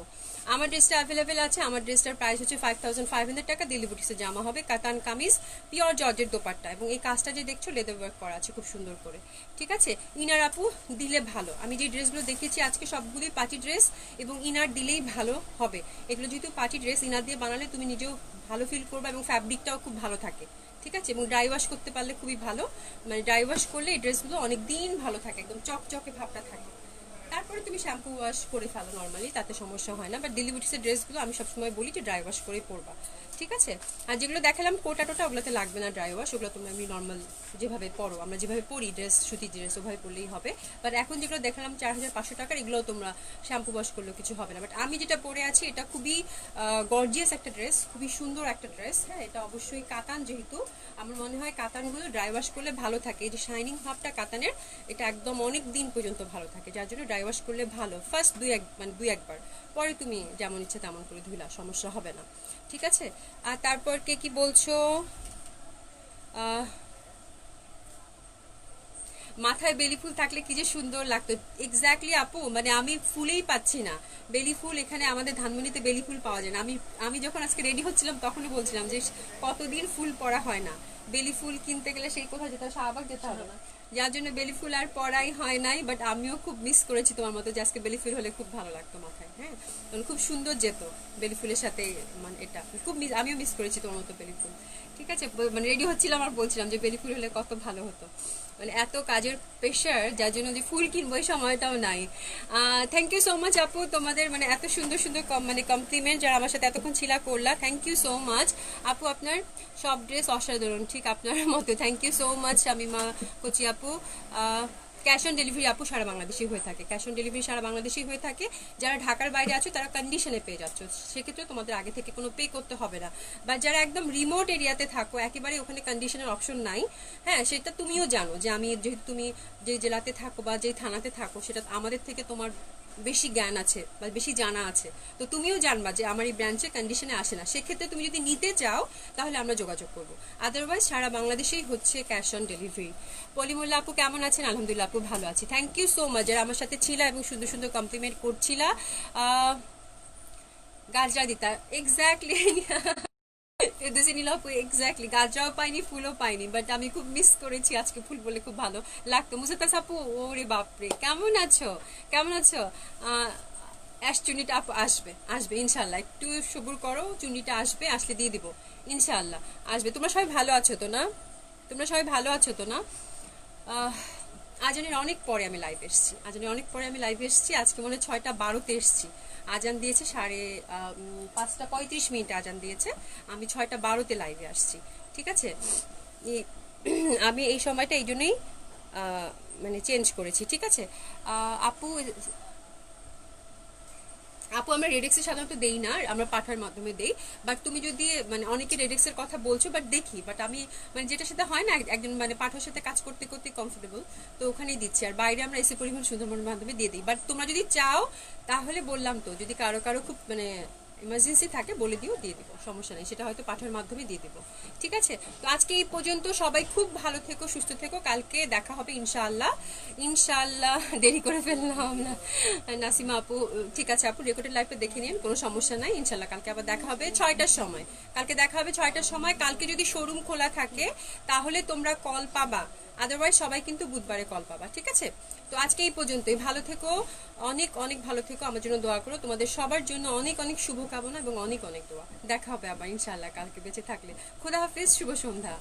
আমার ড্রেসটা অ্যাভেলেবেল আছে, আমার ড্রেসটার প্রাইস হচ্ছে 5500 টাকা। দিল্লি বুটিক্সে জামা হবে, কাতান কামিজ, পিওর জর্জের দোপাট্টা, এবং এই কাজটা যে দেখছো লেদার ওয়ার্ক করা আছে খুব সুন্দর করে, ঠিক আছে। ইনার আপু দিলে ভালো, আমি যে ড্রেসগুলো দেখিয়েছি আজকে সবগুলোই পার্টি ড্রেস, এবং ইনার দিলেই ভালো হবে। এগুলো যেহেতু পার্টি ড্রেস, ইনার দিয়ে বানালে তুমি নিজেও ভালো ফিল করবে, এবং ফ্যাব্রিকটাও খুব ভালো থাকে, ঠিক আছে। এবং ড্রাই ওয়াশ করতে পারলে খুবই ভালো, মানে ড্রাই ওয়াশ করলে এই ড্রেসগুলো অনেক দিন ভালো থাকে, একদম চকচকে ভাবটা থাকে, তারপরে তুমি শ্যাম্পু ওয়াশ করে ফেলো নর্মালি, তাতে সমস্যা হয় না। বাট ডেলি বুটিক্সের ড্রেসগুলো আমি সবসময় বলি যে ড্রাই ওয়াশ করেই পরবা, ঠিক আছে? আর যেগুলো দেখালাম কোটা টোটা, ওগুলোতে লাগবে না ড্রাই ওয়াশ, ওগুলো তুমি আমি নর্মাল যেভাবে পরো, আমরা যেভাবে পরি ড্রেস, সুতি ড্রেস, ওভাবে পরলেই হবে। বাট এখন যেগুলো দেখালাম 4500 টাকার, এগুলো তোমরা শ্যাম্পু ওয়াশ করলেও কিছু হবে না। বাট আমি যেটা পরে আছি এটা খুবই গর্জিয়াস একটা ড্রেস, খুবই সুন্দর একটা ড্রেস। হ্যাঁ, এটা অবশ্যই কাতান, যেহেতু আমার মনে হয় কাতানগুলো ড্রাই ওয়াশ করলে ভালো থাকে, এই যে শাইনিং ভাবটা কাতানের, এটা একদম অনেক দিন পর্যন্ত ভালো থাকে, যার জন্য ড্রাই ওয়াশ করলে ভালো। ফার্স্ট দুই একবার, পরে তুমি যেমন ইচ্ছে তেমন করে ধুইলা, সমস্যা হবে না, ঠিক আছে? আর তারপর কে কি বলছো? মাথায় বেলি ফুল থাকলে কি যে সুন্দর লাগতো। এক্স্যাক্টলি আপু, মানে আমি ফুলেই পাচ্ছি না বেলি ফুল, এখানে আমাদের ধানমন্ডিতে বেলি ফুল পাওয়া যায় না। আমি যখন আজকে রেডি হচ্ছিলাম তখনই বলছিলাম যে কতদিন ফুল পরা হয় না, বেলি ফুল কিনতে গেলে সেই কোথাও যেতে হয়, শাহবাগ যেতে হবে না, যার জন্য বেলি ফুল আর পরাই হয় নাই। বাট আমিও খুব মিস করেছি তোমার মতো, যে আজকে বেলি ফুল হলে খুব ভালো লাগতো মাথায়। হ্যাঁ, তখন খুব সুন্দর যেত বেলি ফুলের সাথে, মানে এটা খুব আমিও মিস করেছি তোমার মতো বেলি ফুল, ঠিক আছে? মানে রেডি হচ্ছিলাম আর বলছিলাম যে বেলি ফুল হলে কত ভালো হতো। মানে এত কাজের প্রেশার, যার জন্য যে ফুল কিনবো এই সময়টাও নাই। থ্যাংক ইউ সো মাচ আপু, তোমাদের মানে এত সুন্দর সুন্দর মানে কমপ্লিমেন্ট, যারা আমার সাথে এতক্ষণ ছিলা করলা, থ্যাংক ইউ সো মাচ আপু। আপনার সব ড্রেস অসাধারণ, ঠিক আপনার মতো। Thank you so much Shamima Kochi আপু। ক্যাশ অন ডেলিভারি আপু সারা বাংলাদেশে হয়ে থাকে, ক্যাশ অন ডেলিভারি সারা বাংলাদেশেই হয়ে থাকে। যারা ঢাকার বাইরে আছো তারা কন্ডিশনে পেয়ে যাচ্ছ, সেক্ষেত্রে তোমাদের আগে থেকে কোনো পে করতে হবে না। বা যারা একদম রিমোট এরিয়াতে থাকো, একেবারে ওখানে কন্ডিশনের অপশন নাই, হ্যাঁ সেটা তুমিও জানো যে আমি, যেহেতু তুমি যে জেলাতে থাকো বা যে থানাতে থাকো, সেটা আমাদের থেকে তোমার বেশি জ্ঞান আছে বা বেশি জানা আছে, তো তুমিও জানবা যে আমার এই ব্রাঞ্চে কন্ডিশনে আসে না। সেক্ষেত্রে তুমি যদি নিতে চাও তাহলে আমরা যোগাযোগ করবো, আদারওয়াইজ সারা বাংলাদেশেই হচ্ছে ক্যাশ অন ডেলিভারি। পলিমুল্লা আপু কেমন আছেন? আলহামদুলিল্লাহ আপু ভালো আছি, থ্যাংক ইউ সো মাচ যারা আমার সাথে ছিল এবং সুন্দর সুন্দর কমপ্লিমেন্ট করছিলা। গাজরা দিতা এক্স্যাক্টলি এক্স্যাক্টলি, গাজরাও পাইনি, ফুলও পাইনি, বাট আমি খুব মিস করেছি আজকে, ফুল বলে খুব ভালো লাগতো। মুসাতাস আপু, ওরে বাপরে, কেমন আছো? কেমন আছো? অ্যাশ চুনিটা আপু আসবে, আসবে ইনশাল্লাহ, একটু সবুর করো, চুনিটা আসবে, আসলে দিয়ে দিব ইনশাল্লাহ, আসবে। তোমরা সবাই ভালো আছো তো না? তোমরা সবাই ভালো আছো তো না? আজানের অনেক পরে আমি লাইভ এসেছি, আজানের অনেক পরে আমি লাইভ এসেছি, আজকে মনে হয় 6:12 এসেছি। আজান দিয়েছে 5:35 আজান দিয়েছে, আমি 6:12 লাইভে আসছি, ঠিক আছে? আমি এই সময়টা এই জন্যই মানে চেঞ্জ করেছি, ঠিক আছে? আপু, আপু আমরা রেডেক্সে সাধারণত দেই না, আমরা পাঠার মাধ্যমে দেই। বাট তুমি যদি মানে অনেকে রেডেক্সের কথা বলছো, বাট দেখি, বাট আমি মানে যেটা সাথে হয় না, একজন মানে পাঠার সাথে কাজ করতে করতে কমফোর্টেবল, তো ওখানেই দিচ্ছি। আর বাইরে আমরা এসে পরিবহন সুন্দরবনের মাধ্যমে দিয়ে দিই। বাট তোমরা যদি চাও তাহলে বললাম তো, যদি কারো কারো খুব মানে ইমার্জেন্সি থাকে বলে দিও, দিয়ে দিব, সমস্যা নেই, সেটা হয়তো পাঠার মাধ্যমে দিয়ে দিব, ঠিক আছে? তো আজকে এই পর্যন্ত, সবাই খুব ভালো থেকো, সুস্থ থেকো, কালকে দেখা হবে ইনশাআল্লাহ। ইনশাআল্লাহ, দেরি করে ফেললাম না নাসিমা আপু, ঠিক আছে আপু, রেকর্ডেড লাইভটা দেখে নিন, কোনো সমস্যা নাই, ইনশাআল্লাহ কালকে আবার দেখা হবে 6টার সময়। কালকে দেখা হবে 6টার সময়। কালকে যদি শোরুম খোলা থাকে তাহলে তোমরা কল পাবা, আদারওয়াইজ সবাই কিন্তু বুধবারে কল পাবা, ঠিক আছে? তো আজকে এই পর্যন্তই, ভালো থেকো, অনেক অনেক ভালো থেকো, আমার জন্য দোয়া করো, তোমাদের সবার জন্য অনেক অনেক শুভকামনা এবং অনেক অনেক দোয়া। দেখা হবে আবার ইনশাআল্লাহ কালকে বেঁচে থাকলে। খোদা হাফেজ, শুভ সন্ধ্যা।